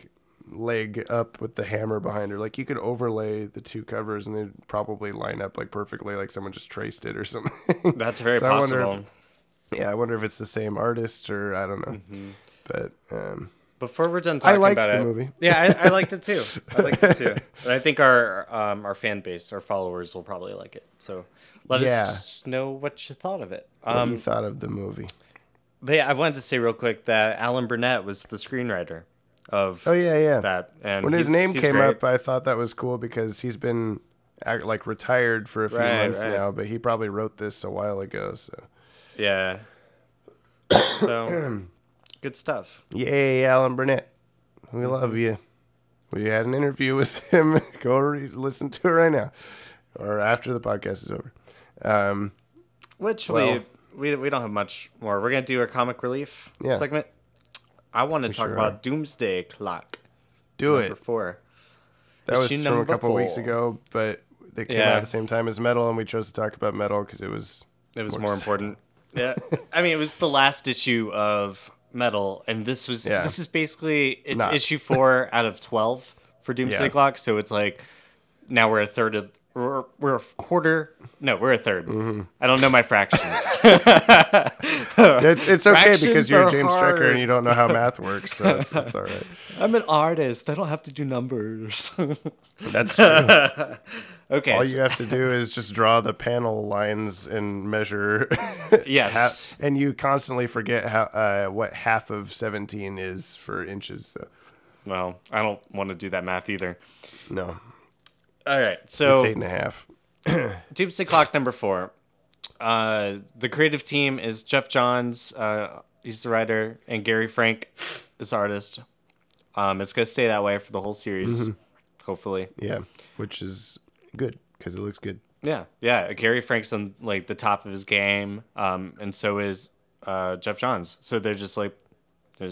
leg up with the hammer behind her. Like, you could overlay the two covers and they'd probably line up like perfectly, like someone just traced it or something. That's very possible. I wonder if it's the same artist or I don't know. But before we're done talking about the movie. Yeah, I liked it too. And I think our fan base, our followers, will probably like it. So let us know what you thought of it. What you thought of the movie. But yeah, I wanted to say real quick that Alan Burnett was the screenwriter of that. And when his name came up, I thought that was cool because he's been retired for a few months now, but he probably wrote this a while ago. So yeah. So good stuff. Yay, Alan Burnett. We love you. We had an interview with him. Go listen to it right now, or after the podcast is over. We don't have much more. We're gonna do our comic relief segment. I want to talk about Doomsday Clock. Number 4. That was from a couple weeks ago, but they came out at the same time as Metal, and we chose to talk about Metal because it was more important. Yeah, I mean, it was the last issue of Metal, and this is basically issue 4 out of 12 for Doomsday Clock. So it's like now we're a third of. We're a quarter. No, we're a third. I don't know my fractions. It's okay because you're James Strecker and you don't know how math works, so it's all right. I'm an artist. I don't have to do numbers. That's true. Okay. All you have to do is just draw the panel lines and measure. Yes. And you constantly forget how what half of 17 is for inches. So. Well, I don't want to do that math either. No. All right, so it's 8.5. Doomsday Clock number 4. The creative team is Jeff Johns, he's the writer, and Gary Frank is the artist. It's gonna stay that way for the whole series, hopefully. Yeah, which is good because it looks good. Yeah. Gary Frank's on the top of his game, and so is Jeff Johns. So they're just they're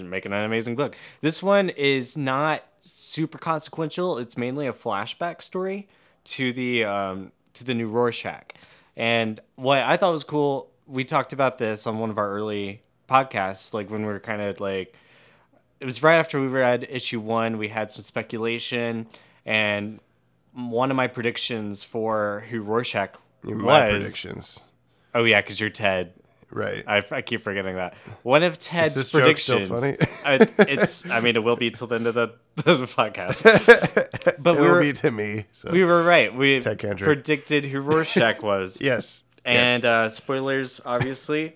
making an amazing book. This one is not super consequential. It's mainly a flashback story to the new Rorschach. And what I thought was cool, we talked about this on one of our early podcasts, when we were kind of it was right after we read issue 1, we had some speculation, and one of my predictions for who Rorschach was... My predictions. Oh yeah, because you're Ted. Right. I keep forgetting that. One of Ted's is this predictions. Joke still funny? It will be till the end of the podcast. But it will be to me. So. We were right. We Ted Cantor predicted who Rorschach was. Yes. And spoilers, obviously,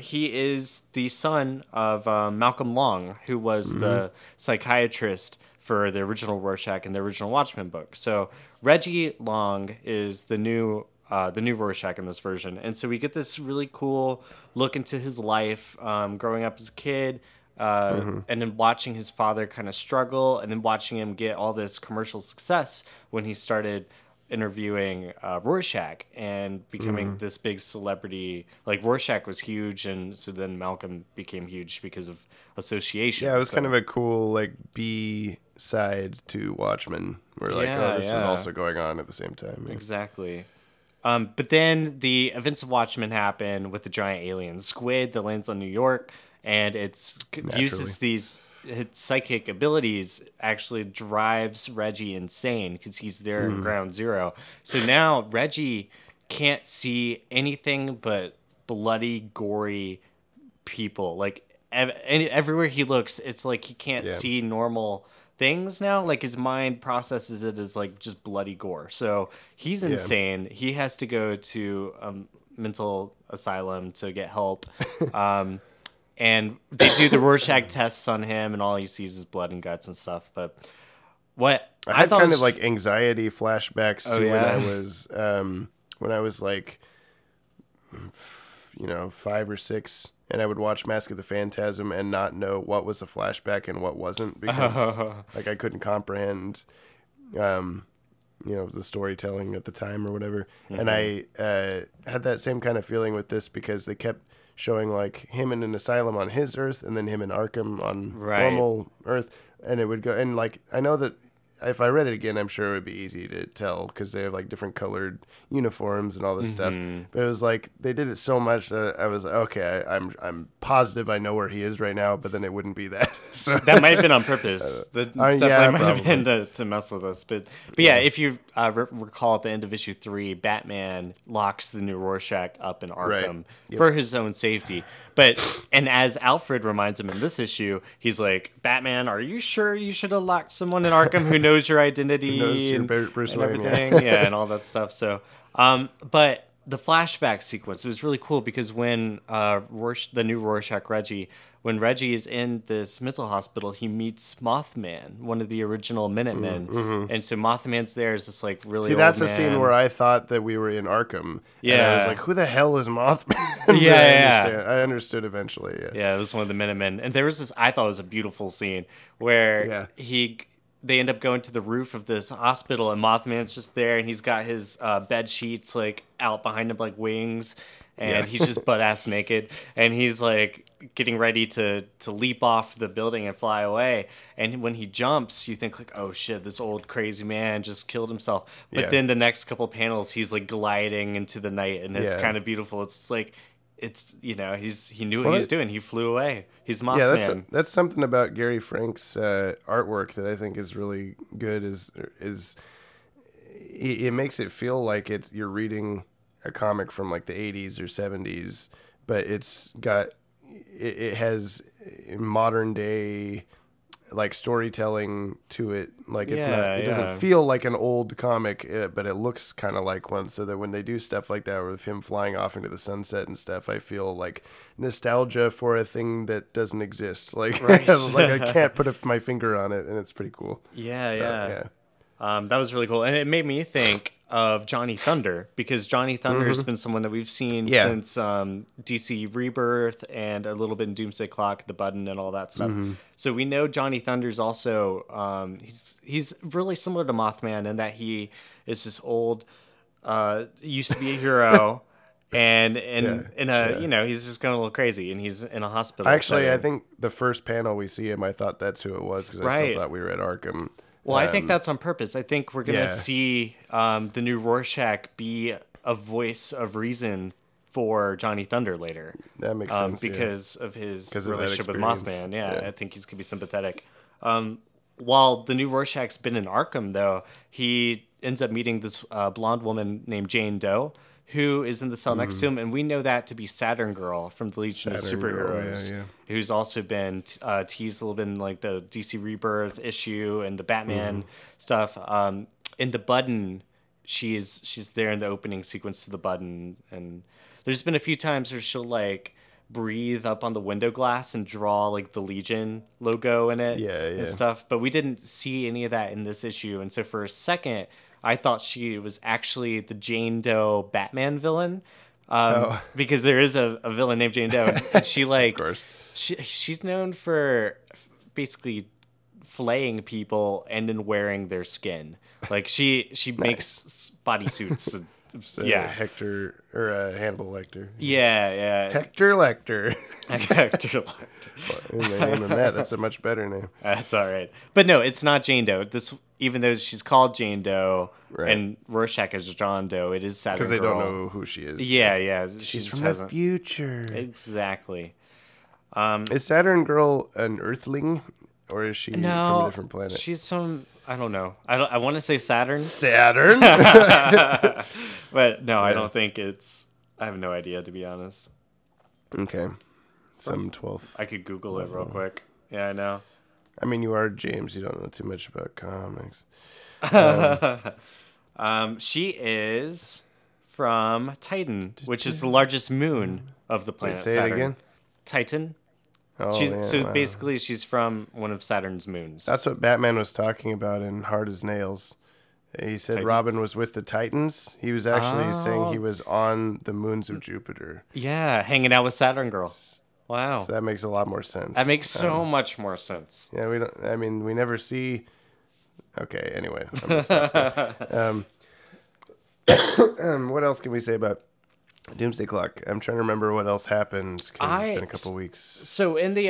he is the son of Malcolm Long, who was the psychiatrist for the original Rorschach and the original Watchmen book. So Reggie Long is the new Rorschach in this version, and so we get this really cool look into his life, growing up as a kid, and then watching his father kind of struggle, and then watching him get all this commercial success when he started interviewing Rorschach and becoming this big celebrity. Like Rorschach was huge, and so then Malcolm became huge because of association. Yeah, it was kind of a cool like B side to Watchmen, where like this was also going on at the same time. Yeah. Exactly. But then the events of Watchmen happen with the giant alien squid that lands on New York, and uses these its psychic abilities, actually drives Reggie insane because he's there in Ground Zero. So now Reggie can't see anything but bloody, gory people. Like everywhere he looks, it's like he can't see normal things now. Like his mind processes it as like just bloody gore. So he's insane. He has to go to a mental asylum to get help. And they do the Rorschach tests on him, and all he sees is blood and guts and stuff. But what I had kind of like anxiety flashbacks to when I was like, 5 or 6, and I would watch Mask of the Phantasm and not know what was a flashback and what wasn't, because like I couldn't comprehend, the storytelling at the time or whatever. And I had that same kind of feeling with this, because they kept showing like him in an asylum on his Earth, and then him in Arkham on normal Earth, and it would go, and like I know that if I read it again, I'm sure it would be easy to tell, because they have like different colored uniforms and all this stuff. But it was like they did it so much that I was like, okay, I'm positive I know where he is right now, but then it wouldn't be that. So that might have been on purpose. That definitely might have been to mess with us. But yeah, if you recall at the end of issue 3, Batman locks the new Rorschach up in Arkham for his own safety. And as Alfred reminds him in this issue, he's like, Batman, are you sure you should have locked someone in Arkham who knows your identity knows Bruce and Wayne, everything? And all that stuff. So, but the flashback sequence was really cool, because when the new Rorschach Reggie, when Reggie is in this mental hospital, he meets Mothman, one of the original Minutemen. And so Mothman's there as this like really old that's man. a scene where I thought that we were in Arkham. Yeah. And I was like, who the hell is Mothman? I understood eventually. Yeah, it was one of the Minutemen. And there was this, I thought it was a beautiful scene where they end up going to the roof of this hospital, and Mothman's just there, and he's got his bed sheets like out behind him like wings, and he's just butt ass naked, and he's like getting ready to leap off the building and fly away. And when he jumps, you think like, oh shit, this old crazy man just killed himself. But then the next couple panels, he's like gliding into the night, and it's kind of beautiful. It's like, he knew what he was doing. He flew away. He's Mothman. Yeah, that's something about Gary Frank's artwork that I think is really good. Is it makes it feel like you're reading a comic from like the 80s or 70s, but it has modern day like storytelling to it. Like it doesn't feel like an old comic, but it looks kind of like one. So that when they do stuff like that with him flying off into the sunset and stuff, I feel like nostalgia for a thing that doesn't exist. Like, like I can't put my finger on it, and it's pretty cool. That was really cool, and it made me think of Johnny Thunder, because Johnny Thunder has been someone that we've seen since DC Rebirth and a little bit in Doomsday Clock, the Button, and all that stuff. So we know Johnny Thunder's also he's really similar to Mothman in that he is this old used to be a hero. And he's just going a little crazy, and he's in a hospital. Actually, I think the first panel we see him, I thought that's who it was, because I still thought we were at Arkham. Well, I think that's on purpose. I think we're going to see the new Rorschach be a voice of reason for Johnny Thunder later. That makes sense. Because of his relationship with Mothman. I think he's going to be sympathetic. While the new Rorschach's been in Arkham, though, he ends up meeting this blonde woman named Jane Doe, who is in the cell next to him, and we know that to be Saturn Girl from the Legion of Superheroes, who's also been teased a little bit in like the DC Rebirth issue and the Batman stuff. In the Button, she's there in the opening sequence to the button, and there's been a few times where she'll like breathe up on the window glass and draw like the Legion logo in it and stuff, but we didn't see any of that in this issue. And so for a second I thought she was actually the Jane Doe Batman villain, because there is a villain named Jane Doe, and she like Of course. she's known for basically flaying people and then wearing their skin. Like she makes bodysuits and So yeah. Hector or Hannibal Lecter. Yeah. Hector Lecter. Hector Lecter. They name him that. That's a much better name. That's all right. But no, it's not Jane Doe. This, even though she's called Jane Doe and Rorschach is John Doe, it is Saturn Girl. Because they don't know who she is. Yeah. She's from the future. Exactly. Is Saturn Girl an Earthling, or is she from a different planet? She's some, I don't know. I want to say Saturn. Saturn? But no, I don't think it's, I have no idea, to be honest. Okay. Some 12th. I could Google it real quick. Yeah, I know. I mean, you are James. You don't know too much about comics. She is from Titan, which is the largest moon of the planet Say Saturn. it again? Titan. Oh, So basically, she's from one of Saturn's moons. That's what Batman was talking about in Hard as Nails. He said Robin was with the Titans. He was actually saying he was on the moons of Jupiter. Yeah, hanging out with Saturn Girl. Wow. So that makes a lot more sense. That makes so much more sense. Yeah, we don't. I mean, we never see. Okay. Anyway, I'm gonna stop there. What else can we say about Doomsday Clock? I'm trying to remember what else happened because it's been a couple weeks. So in the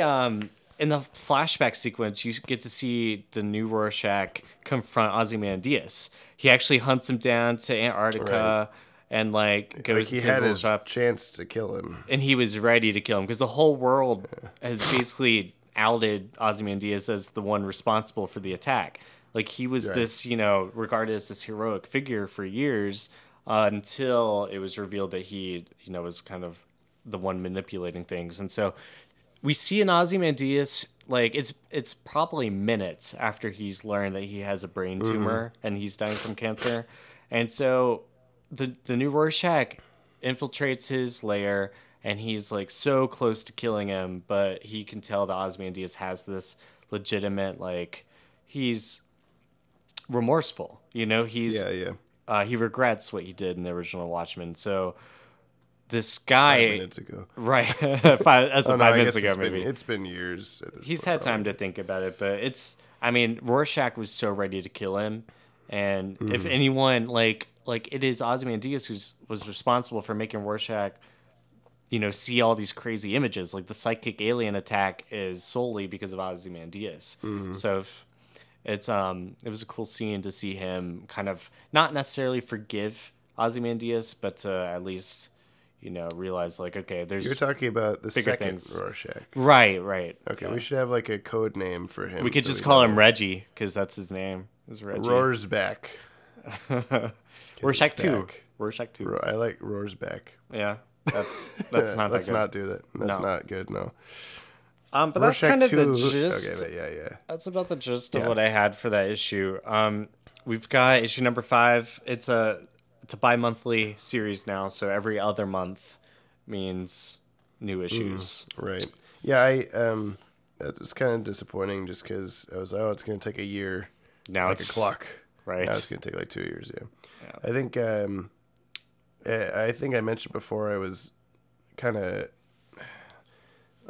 flashback sequence, you get to see the new Rorschach confront Ozymandias. He actually hunts him down to Antarctica and like goes he to had his his shop, chance to kill him, and he was ready to kill him because the whole world has basically outed Ozymandias as the one responsible for the attack. Like he was this, regarded as this heroic figure for years until it was revealed that he, was kind of the one manipulating things. And so we see in Ozymandias, like it's probably minutes after he's learned that he has a brain tumor and he's dying from cancer. And so the new Rorschach infiltrates his lair and he's like so close to killing him, but he can tell that Ozymandias has this legitimate, like, he's remorseful, he's he regrets what he did in the original Watchmen. So this guy 5 minutes ago, right? 5 minutes ago, maybe it's been years. At this He's point, had time probably. to think about it, but Rorschach was so ready to kill him, and if anyone like it is Ozymandias who was responsible for making Rorschach, see all these crazy images. Like the psychic alien attack is solely because of Ozymandias. So it was a cool scene to see him kind of not necessarily forgive Ozymandias, but to at least realize like, okay, there's You're talking about the second things. Rorschach, right? Okay, we should have like a code name for him. We could just call him Reggie because that's his name. Is Reggie. Roar's back. Rorschach 2. Rorschach 2. I like Roar's back. Yeah, that's not that Let's good. not do that. That's No. not good. No. But Rorschach that's kind of 2, the gist. Okay, but yeah. That's about the gist of what I had for that issue. We've got issue number 5. It's a bi-monthly series now, so every other month means new issues. Right. Yeah, it was kind of disappointing just because I was it's going to take a year. Now like it's a clock. right. Now it's going to take like 2 years. Yeah. I think I mentioned before I was kind of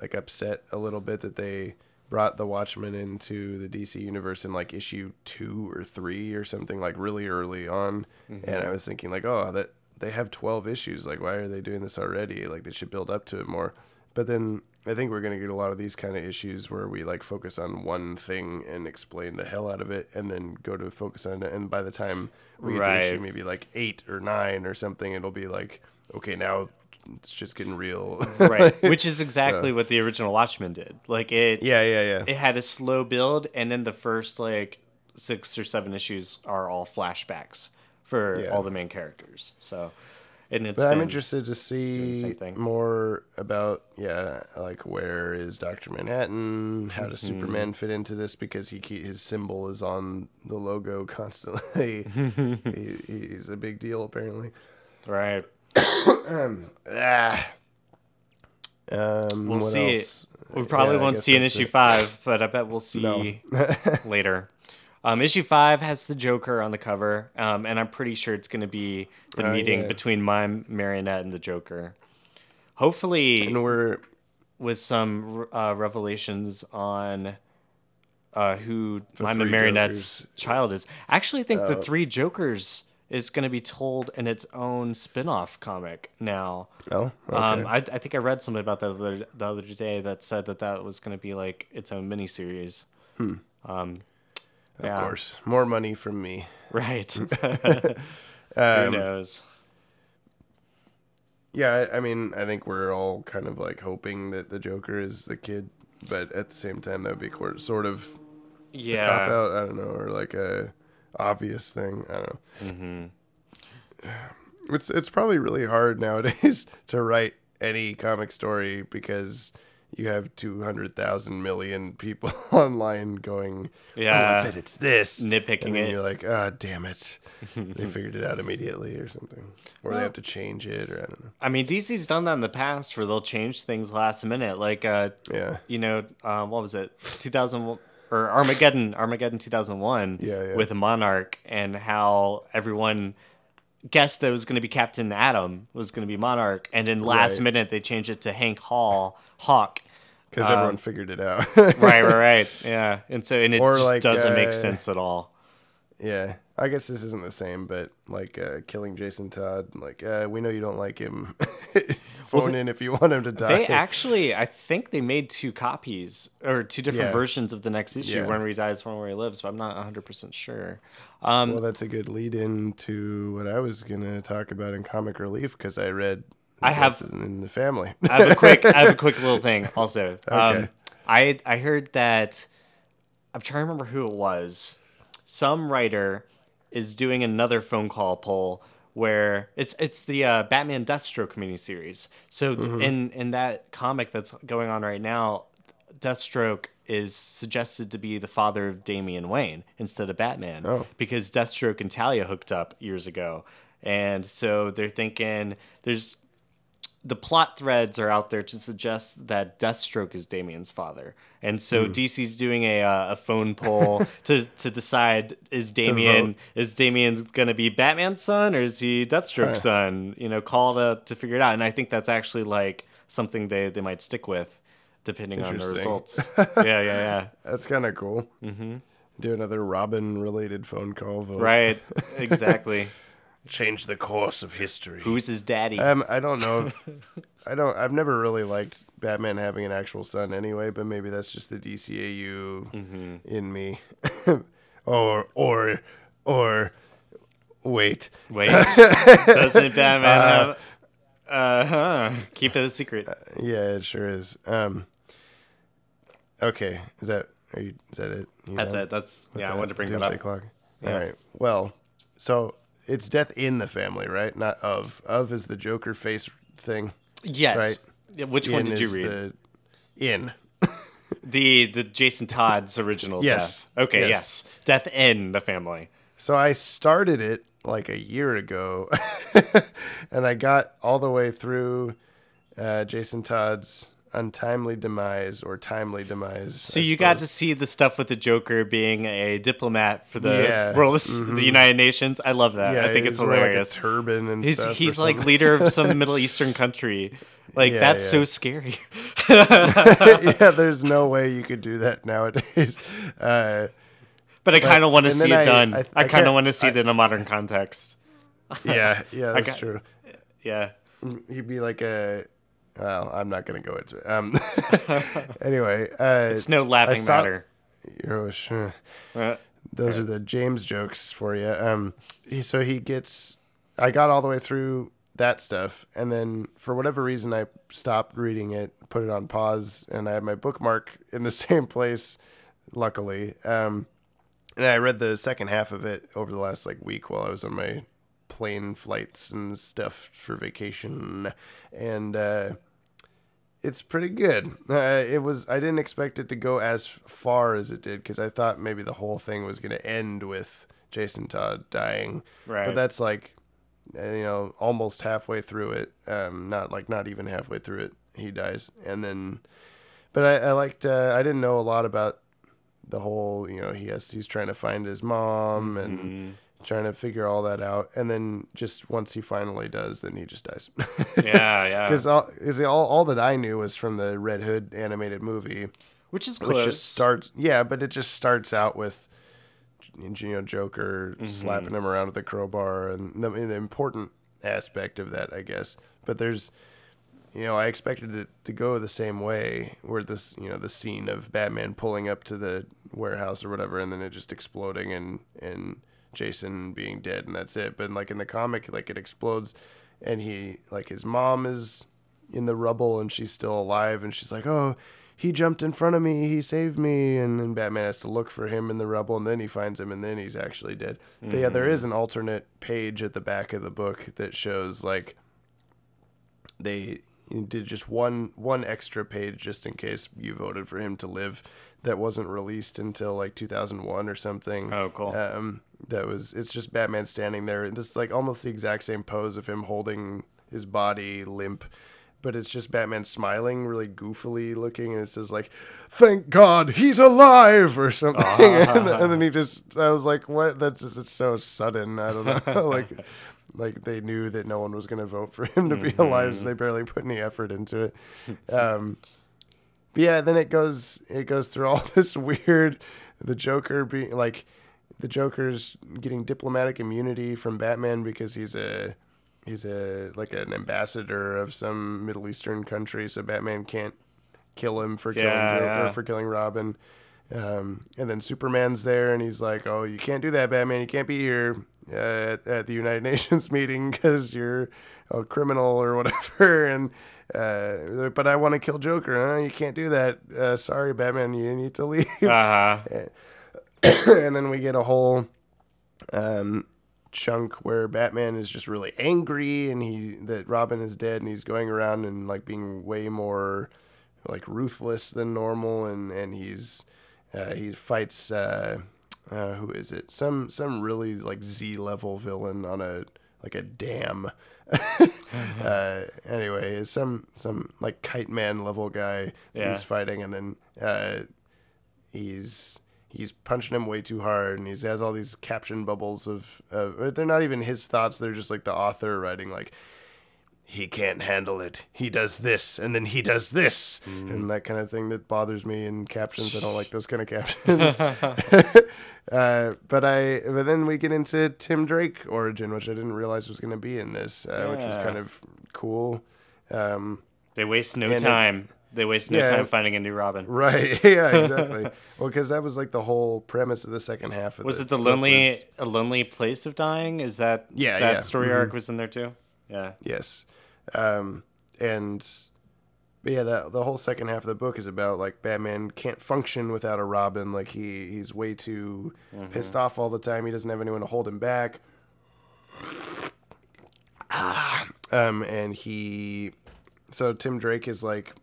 like upset a little bit that they brought the Watchmen into the DC universe in like issue 2 or 3 or something, like really early on. And I was thinking like, that they have 12 issues. Like, why are they doing this already? Like, they should build up to it more. But then I think we're going to get a lot of these kind of issues where we like focus on one thing and explain the hell out of it and then go to focus on it. And by the time we get to issue maybe like 8 or 9 or something, it'll be like, okay, now it's just getting real. Right. Which is exactly what the original Watchmen did. Like it had a slow build, and then the first like 6 or 7 issues are all flashbacks for all the main characters. So and it's. But I'm been interested to doing the same see thing. more about like where is Dr. Manhattan? How does Superman fit into this? Because his symbol is on the logo constantly. He's a big deal apparently. Right. We'll What see. else? We probably Yeah, I won't guess see in that's issue it. 5, but I bet we'll see later. Issue 5 has the Joker on the cover, and I'm pretty sure it's going to be the meeting between Mime, Marionette, and the Joker. Hopefully, And we're with some revelations on who Mime three and Marionette's child is. I actually think the Oh. Three Jokers is going to be told in its own spin-off comic now. oh okay. I think I read something about that the other day that said that was going to be like its own miniseries. Of course, more money from me. Right. Who knows? Yeah, I mean, I think we're all kind of like hoping that the Joker is the kid, but at the same time, that would be sort of a cop out. I don't know, or like a obvious thing. I don't know. It's probably really hard nowadays to write any comic story because you have 200,000 million people online going, oh, I bet it's this. Nitpicking and then it. you're like, ah, damn it. They figured it out immediately or something. Or they have to change it, or I don't know. I mean, DC's done that in the past where they'll change things last minute. Like, what was it? 2000 or Armageddon 2001 with Monarch, and how everyone guessed that it was going to be Captain Atom was going to be Monarch, and then last minute they changed it to Hank Hawk. Because everyone figured it out. right. Yeah. And it Or just like, doesn't make sense at all. Yeah. I guess this isn't the same, but like killing Jason Todd, like, we know you don't like him. Phone in if you want him to die. They actually, I think they made 2 copies or 2 different versions of the next issue, one where he dies, one where he lives, but I'm not 100% sure. Well, that's a good lead in to what I was going to talk about in Comic Relief, because I read in the Family. I have a quick little thing also. Okay. I heard that, I'm trying to remember who it was. Some writer is doing another phone call poll where it's the Batman Deathstroke miniseries. So in that comic that's going on right now, Deathstroke is suggested to be the father of Damian Wayne instead of Batman because Deathstroke and Talia hooked up years ago. And so they're thinking the plot threads are out there to suggest that Deathstroke is Damian's father. And so DC's doing a phone poll to decide is Damian's going to be Batman's son or is he Deathstroke's son? Call to figure it out. And I think that's actually like something they might stick with depending on the results. Yeah. That's kind of cool. Mm-hmm. Do another Robin-related phone call vote. Right, exactly. Change the course of history. Who's his daddy? I don't know. I've never really liked Batman having an actual son anyway, but maybe that's just the DCAU in me. or wait. Doesn't Batman have keep it a secret. Yeah, it sure is. Okay. Is that it? That's it. I wanted to bring that Doomsday up. Clock. Yeah. All right. Well, so it's death in the family, right? Not of. Of is the Joker face thing. Yes. Right? Yeah, which one did you read? In. The Jason Todd's original death. Okay, yes. Death in the family. So I started it like a year ago, and I got all the way through Jason Todd's untimely demise or timely demise. So you got to see the stuff with the Joker being a diplomat for the world, the United Nations. I love that. I think it's hilarious. Like a turban and stuff. He's like leader of some Middle Eastern country. Like that's so scary. Yeah, there's no way you could do that nowadays. But I kind of want to see it done. I kind of want to see it in a modern context. Yeah, that's true. Yeah. He'd be like a... Well, I'm not going to go into it. Anyway. It's no laughing matter. Those are the James jokes for you. So he gets... I got all the way through that stuff, and then for whatever reason, I stopped reading it, put it on pause, and I had my bookmark in the same place, luckily. And I read the second half of it over the last week while I was on my plane flights and stuff for vacation, and it's pretty good. I didn't expect it to go as far as it did, because I thought maybe the whole thing was going to end with Jason Todd dying. Right. But that's like, almost halfway through it. Not even halfway through it, he dies. And then, but I liked, I didn't know a lot about the whole, he's trying to find his mom and trying to figure all that out. And then just once he finally does, then he just dies. Yeah. Because all that I knew was from the Red Hood animated movie. Which is close. Which just starts, but it just starts out with, Joker slapping him around with a crowbar, and the important aspect of that, I guess. But there's, I expected it to go the same way, where this, the scene of Batman pulling up to the warehouse or whatever, and then it just exploding and Jason being dead, and that's it. But like in the comic, like it explodes, and his mom is in the rubble, and she's still alive, and she's like, oh, he jumped in front of me, he saved me, and then Batman has to look for him in the rubble, and then he finds him, and then he's actually dead. But yeah, there is an alternate page at the back of the book that shows, like, they did just one extra page just in case you voted for him to live, that wasn't released until like 2001 or something. Oh, cool. It's just Batman standing there, this is like almost the exact same pose of him holding his body limp, but it's just Batman smiling, really goofily looking, and it says like, "Thank God he's alive" or something. And then I was like, what? It's so sudden. I don't know. like they knew that no one was going to vote for him to be alive, so they barely put any effort into it. But yeah, then it goes through all this weird, the Joker being like, the Joker's getting diplomatic immunity from Batman because he's like an ambassador of some Middle Eastern country, so Batman can't kill him for killing Joker or for killing Robin. And then Superman's there, and he's like, "Oh, you can't do that, Batman. You can't be here at the United Nations meeting because you're a criminal or whatever." And but I want to kill Joker. Huh? You can't do that. Sorry, Batman. You need to leave. And then we get a whole chunk where Batman is just really angry, and that Robin is dead, and he's going around and like being way more like ruthless than normal, and he fights who is it? Some really like Z level villain on a dam. Anyway, some like Kite Man level guy he's fighting, and then he's punching him way too hard, and he has all these caption bubbles of they're not even his thoughts, they're just like the author writing like, "He can't handle it. He does this, and then he does this," and that kind of thing that bothers me in captions. I don't like those kind of captions. But then we get into Tim Drake origin, which I didn't realize was going to be in this, which was kind of cool. They waste no time. They waste no time finding a new Robin. Right. Yeah, exactly. Well, because that was like the whole premise of the second half of Was it a lonely place of dying? Is that that story arc was in there too? Yeah. Yes. But yeah, the whole second half of the book is about like Batman can't function without a Robin. Like he's way too pissed off all the time. He doesn't have anyone to hold him back. So Tim Drake is like,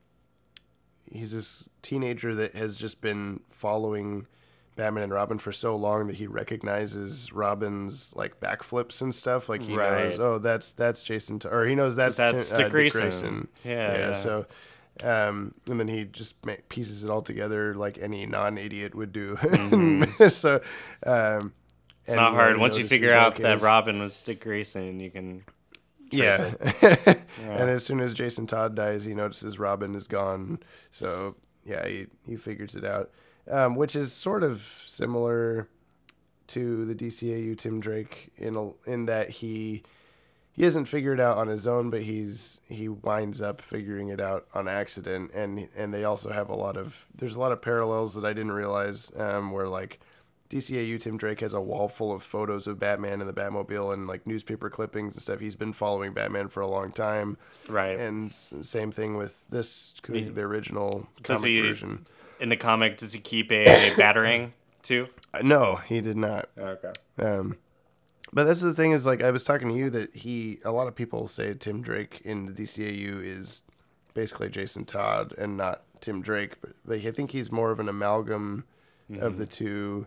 he's this teenager that has just been following Batman and Robin for so long that he recognizes Robin's like backflips and stuff. Like he knows, oh, that's Jason, or he knows that's Dick Grayson. Yeah. So, and then he just pieces it all together like any non-idiot would do. So, it's not hard once you figure out that Robin was Dick Grayson. You can. Yeah. And as soon as Jason Todd dies, he notices Robin is gone. So yeah, he figures it out. Which is sort of similar to the DCAU Tim Drake in that he doesn't figure it out on his own, but he winds up figuring it out on accident, and they also have there's a lot of parallels that I didn't realize, where like DCAU Tim Drake has a wall full of photos of Batman and the Batmobile and like newspaper clippings and stuff. He's been following Batman for a long time, right? And same thing with the original comic version. In the comic, does he keep a batarang too? No, he did not. Okay. But that's the thing is, like, I was talking to you that a lot of people say Tim Drake in the DCAU is basically Jason Todd and not Tim Drake, but I think he's more of an amalgam of the two.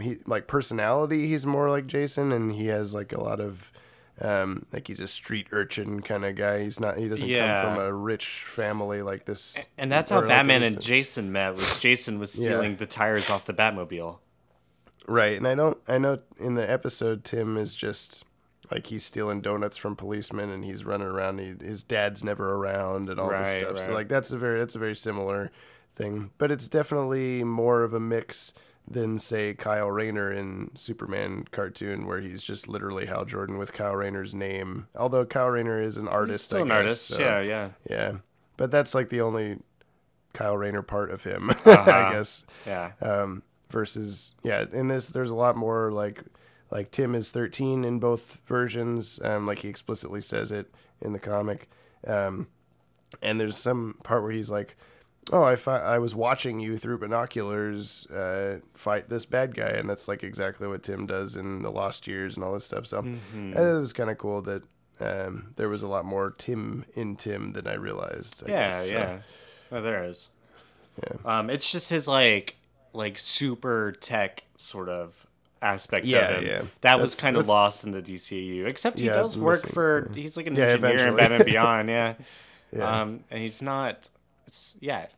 He like personality, he's more like Jason, and he has like a lot of like he's a street urchin kind of guy. He doesn't come from a rich family like this. And that's how Batman and Jason met. Jason was stealing the tires off the Batmobile. Right, and I know in the episode Tim is just like he's stealing donuts from policemen and he's running around. His dad's never around and all this stuff. Right. So like that's a very similar thing, but it's definitely more of a mix than say Kyle Rayner in Superman cartoon, where he's just literally Hal Jordan with Kyle Rayner's name. Although Kyle Rayner is an artist, he's still an artist. So, yeah. But that's like the only Kyle Rayner part of him, I guess. Yeah. Versus, in this, there's a lot more like Tim is 13 in both versions. Like he explicitly says it in the comic. And there's some part where he's like, oh, I was watching you through binoculars fight this bad guy. And that's like exactly what Tim does in the Lost Years and all this stuff. So it was kind of cool that there was a lot more Tim in Tim than I realized. I guess. Yeah. Oh, there is. Yeah. It's just his like super tech sort of aspect of him. Yeah. That was kind of lost in the DCAU. Except he does work for. He's like an engineer in Batman Beyond. Yeah. And he's not. Yeah.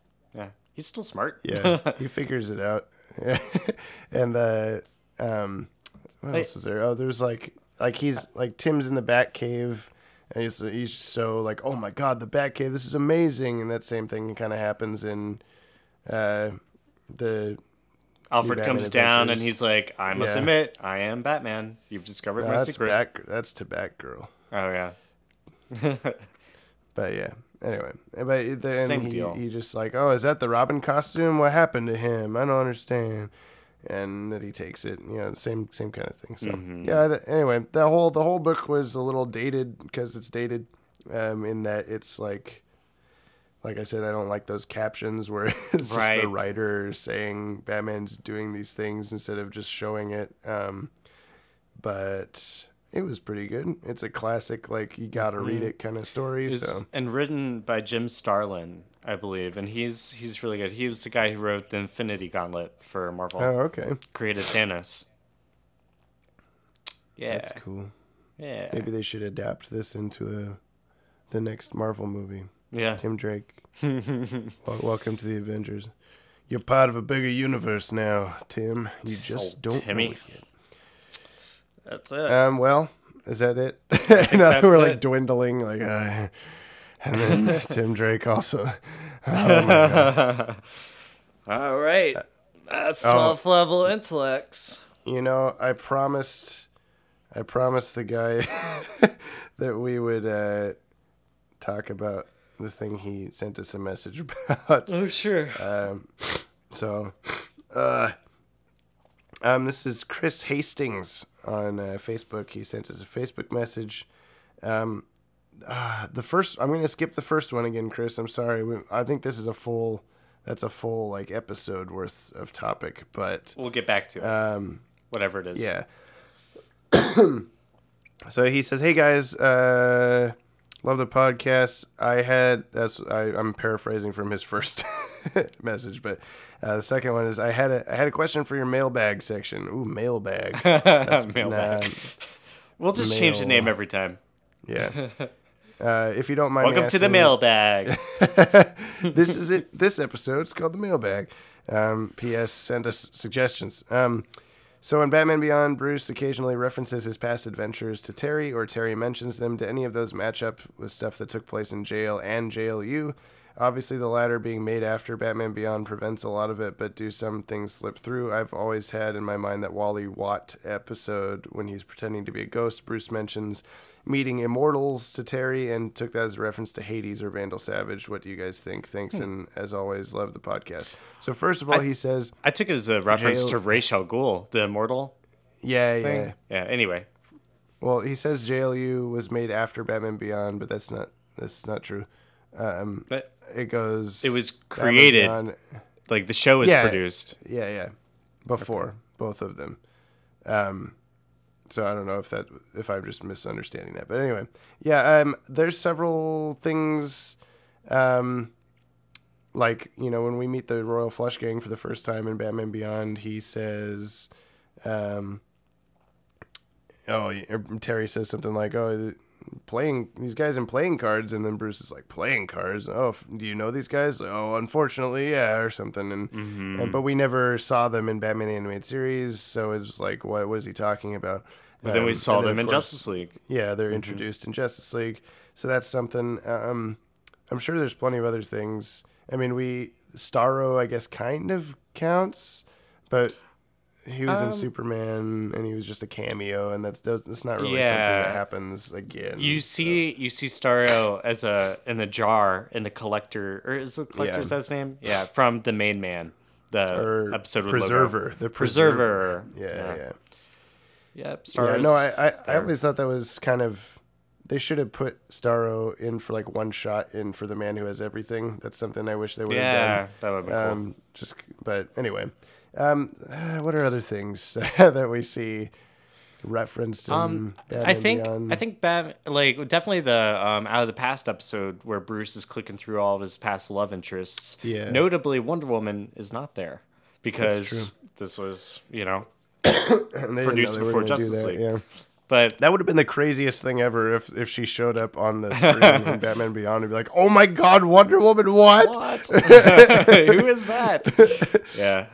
He's still smart. Yeah. He figures it out. Yeah. And what else was there? Oh, there's like he's like Tim's in the Batcave. And he's so like, oh my God, the Batcave, this is amazing. And that same thing kind of happens in the Alfred comes down and he's like, I must admit, I am Batman. You've discovered my secret. That's to Batgirl. Oh, yeah. But yeah, anyway. But same deal. He just like, oh, is that the Robin costume? What happened to him? I don't understand. And that he takes it, same kind of thing. So anyway, the whole book was a little dated because it's dated, in that it's like I said, I don't like those captions where it's just the writer saying Batman's doing these things instead of just showing it. But it was pretty good. It's a classic, like you gotta read it kind of story. And written by Jim Starlin, I believe, and he's really good. He was the guy who wrote the Infinity Gauntlet for Marvel. Oh, okay. Created Thanos. Yeah, that's cool. Yeah, maybe they should adapt this into the next Marvel movie. Yeah, Tim Drake. Welcome to the Avengers. You're part of a bigger universe now, Tim. You just don't know it yet. That's it. Well, is that it? We're like dwindling, like, and then Tim Drake also. Oh my God. All right, that's 12th level intellects. I promised the guy that we would talk about the thing he sent us a message about. Oh, sure. This is Chris Hastings on Facebook. He sent us a Facebook message. I'm going to skip the first one again, Chris. I'm sorry. I think this is a full like episode worth of topic, but we'll get back to it. Whatever it is. Yeah. So he says, "Hey guys, love the podcast. I'm paraphrasing from his first message, but the second one is I had a question for your mailbag section. Ooh, mailbag. That's mailbag. We'll just change the name every time. Yeah. If you don't mind, welcome to the mailbag. This is it. This episode is called the mailbag. P.S. Send us suggestions. So in Batman Beyond, Bruce occasionally references his past adventures to Terry, or Terry mentions them. Do any of those match up with stuff that took place in jail and JLU? Obviously, the latter being made after Batman Beyond prevents a lot of it, but do some things slip through? I've always had in my mind that Wally Watt episode when he's pretending to be a ghost. Bruce mentions meeting immortals to Terry and took that as a reference to Hades or Vandal Savage. What do you guys think? Thanks, and as always, love the podcast. So first of all, he says... I took it as a reference to Ra's al Ghul, the immortal thing. Yeah, anyway. Well, he says JLU was made after Batman Beyond, but that's not true. But it goes... It was created, like the show was produced. Yeah. Before, both of them. So I don't know if I'm just misunderstanding that. But anyway, yeah, there's several things, like, you know, when we meet the Royal Flush Gang for the first time in Batman Beyond, he says, Terry says something like, these guys in playing cards, and then Bruce is like, playing cards? Oh, do you know these guys? Oh, unfortunately, yeah, or something. And but we never saw them in Batman the Animated Series, so it's like, what is he talking about? But then we saw them in course, Justice League. Yeah, they're introduced in Justice League, so that's something. I'm sure there's plenty of other things. I mean, Starro, I guess, kind of counts, but he was in Superman, and he was just a cameo, and that's not really something that happens again. You see Starro in the jar in the collector, or is the collector's his name? Yeah, from the Main Man, the episode with Preserver, Logo. the Preserver. Yeah. Yeah, no, I always thought that was kind of. They should have put Starro in for like one shot in for The Man Who Has Everything. That's something I wish they would have done. Yeah, that would be cool. But anyway, what are other things that we see referenced in Batman I think Batman, like, definitely the Out of the Past episode where Bruce is clicking through all of his past love interests. Yeah. Notably, Wonder Woman is not there because this was, produced before Justice League. Yeah. But that would have been the craziest thing ever if she showed up on the screen in Batman Beyond and be like, "Oh my God, Wonder Woman! What? Who is that?" Yeah.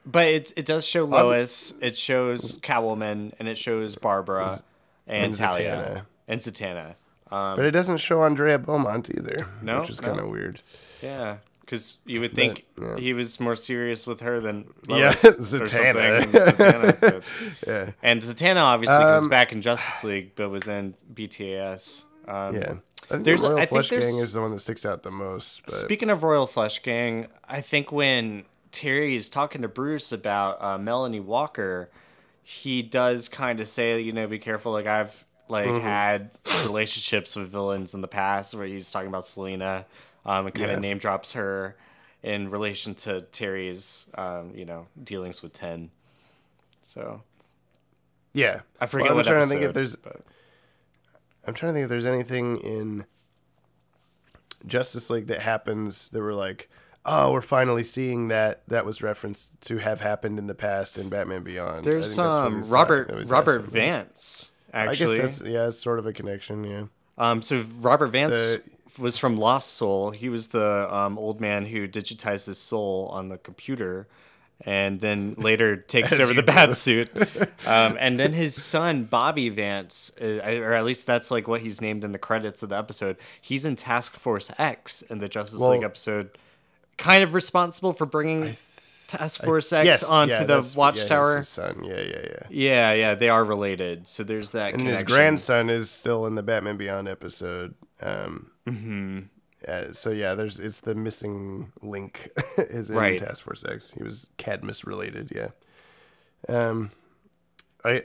But it does show Lois. It shows Catwoman, and it shows Barbara and Talia and Zatanna. But it doesn't show Andrea Beaumont either, No, which is kind of weird. Yeah. Because you would think he was more serious with her than Lois Zatanna. Zatanna. Yeah. And Zatanna obviously comes back in Justice League, but was in BTAS. I think the Royal Flush Gang is the one that sticks out the most. But. Speaking of Royal Flush Gang, I think when Terry is talking to Bruce about Melanie Walker, he does kind of say, be careful. Like, I've had relationships with villains in the past, where he's talking about Selena. And kind of name drops her in relation to Terry's, dealings with 10. So, yeah, I forget I'm trying to think if there's anything in Justice League that happens that we're like, oh, we're finally seeing that was referenced to have happened in the past in Batman Beyond. There's Robert Vance. Actually, I guess it's sort of a connection. Yeah. So Robert Vance was from Lost Soul. He was the old man who digitized his soul on the computer and then later takes over the bat suit. And then his son, Bobby Vance, or at least that's like what he's named in the credits of the episode. He's in Task Force X in the Justice League episode, kind of responsible for bringing Task Force X onto the Watchtower. Yeah, his son. Yeah, they are related. So there's that connection. And his grandson is still in the Batman Beyond episode. So it's the missing link is in Task Force X. He was Cadmus related. Yeah. I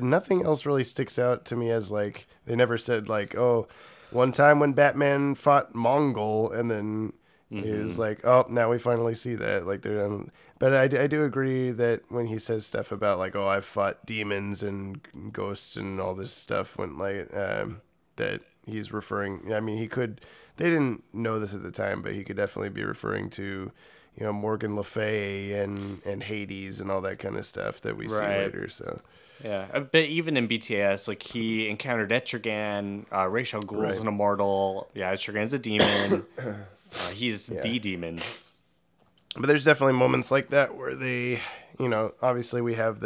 nothing else really sticks out to me as like they never said like, oh, one time when Batman fought Mongol and then it was like, oh, now we finally see that like they're. But I do agree that when he says stuff about like, oh, I've fought demons and ghosts and all this stuff when like that. He's referring. I mean, he could. They didn't know this at the time, but he could definitely be referring to, Morgan Le Fay and Hades and all that kind of stuff that we see later. So, yeah. But even in BTS, like he encountered Etrigan, Ra's al Ghul's an immortal. Yeah, Etrigan's a demon. He's the demon. But there's definitely moments like that where they, obviously we have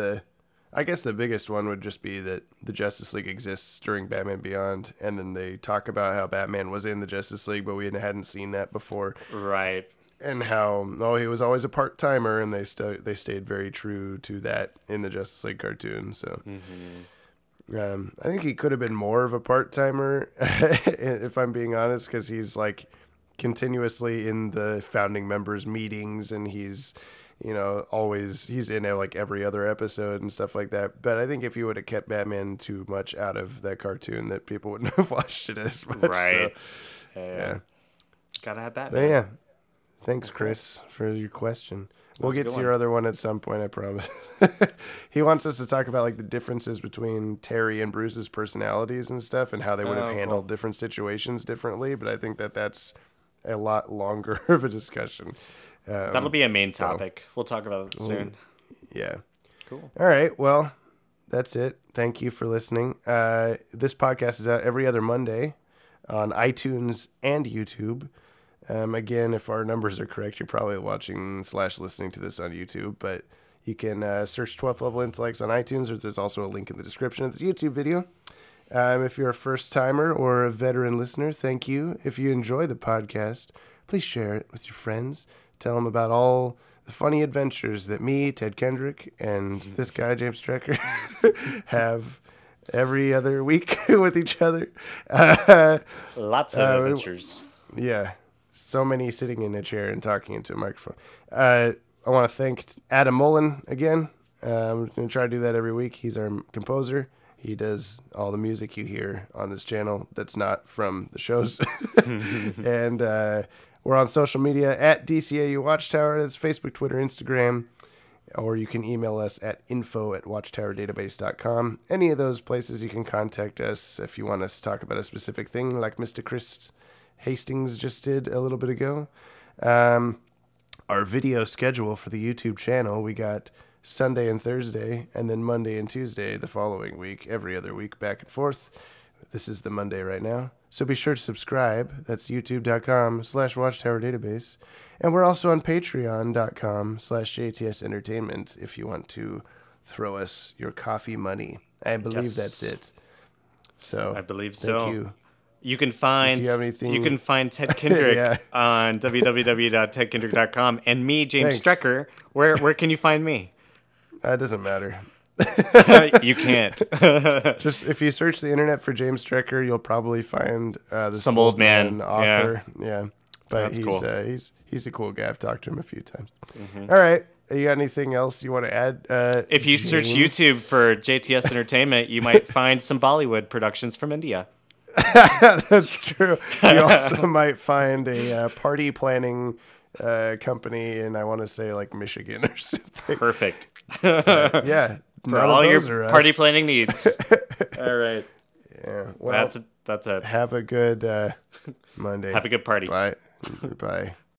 I guess the biggest one would just be that the Justice League exists during Batman Beyond, and then they talk about how Batman was in the Justice League, but we hadn't seen that before. Right. And how, he was always a part-timer, and they stayed very true to that in the Justice League cartoon. So I think he could have been more of a part-timer, if I'm being honest, because he's like continuously in the founding members' meetings, and he's... he's in like every other episode and stuff like that. But I think if you would have kept Batman too much out of that cartoon, that people wouldn't have watched it as much. Right. So, yeah. Gotta have Batman. But yeah. Thanks, Chris, for your question. We'll get to your other one at some point, I promise. He wants us to talk about like the differences between Terry and Bruce's personalities and stuff, and how they would have handled different situations differently. But I think that's a lot longer of a discussion. That'll be a main topic. We'll talk about it soon. Yeah. Cool. All right. Well, that's it. Thank you for listening. This podcast is out every other Monday on iTunes and YouTube. Again, if our numbers are correct, you're probably watching/listening to this on YouTube, but you can search 12th Level Intellects on iTunes, or there's also a link in the description of this YouTube video. If you're a first-timer or a veteran listener, thank you. If you enjoy the podcast, please share it with your friends. Tell them about all the funny adventures that me, Ted Kendrick, and this guy, James Strecker, have every other week with each other. Lots of adventures. Yeah. So many sitting in a chair and talking into a microphone. I want to thank Adam Mullen again. I'm going to try to do that every week. He's our composer. He does all the music you hear on this channel that's not from the shows. And we're on social media at DCAU Watchtower. That's Facebook, Twitter, Instagram. Or you can email us at info@watchtowerdatabase.com. Any of those places you can contact us if you want us to talk about a specific thing, like Mr. Chris Hastings just did a little bit ago. Our video schedule for the YouTube channel, we got Sunday and Thursday, and then Monday and Tuesday the following week, every other week, back and forth. This is the Monday right now. So be sure to subscribe. That's youtube.com/Watchtower Database. And we're also on patreon.com/JTS Entertainment if you want to throw us your coffee money. I believe that's it. So I believe so. Thank you. You can find Ted Kendrick on www.tedkendrick.com, and me, James Strecker. Where can you find me? That doesn't matter. You can't. Just if you search the internet for James Strecker, you'll probably find some old man author. Yeah. But That's cool. He's a cool guy. I've talked to him a few times. All right. You got anything else you want to add? If you search YouTube for JTS Entertainment, you might find some Bollywood productions from India. That's true. You also might find a party planning company in, I want to say, like Michigan or something. Perfect. Yeah. For all your party planning needs. All right. Yeah. Well, that's it. Have a good Monday. Have a good party. Bye. Bye.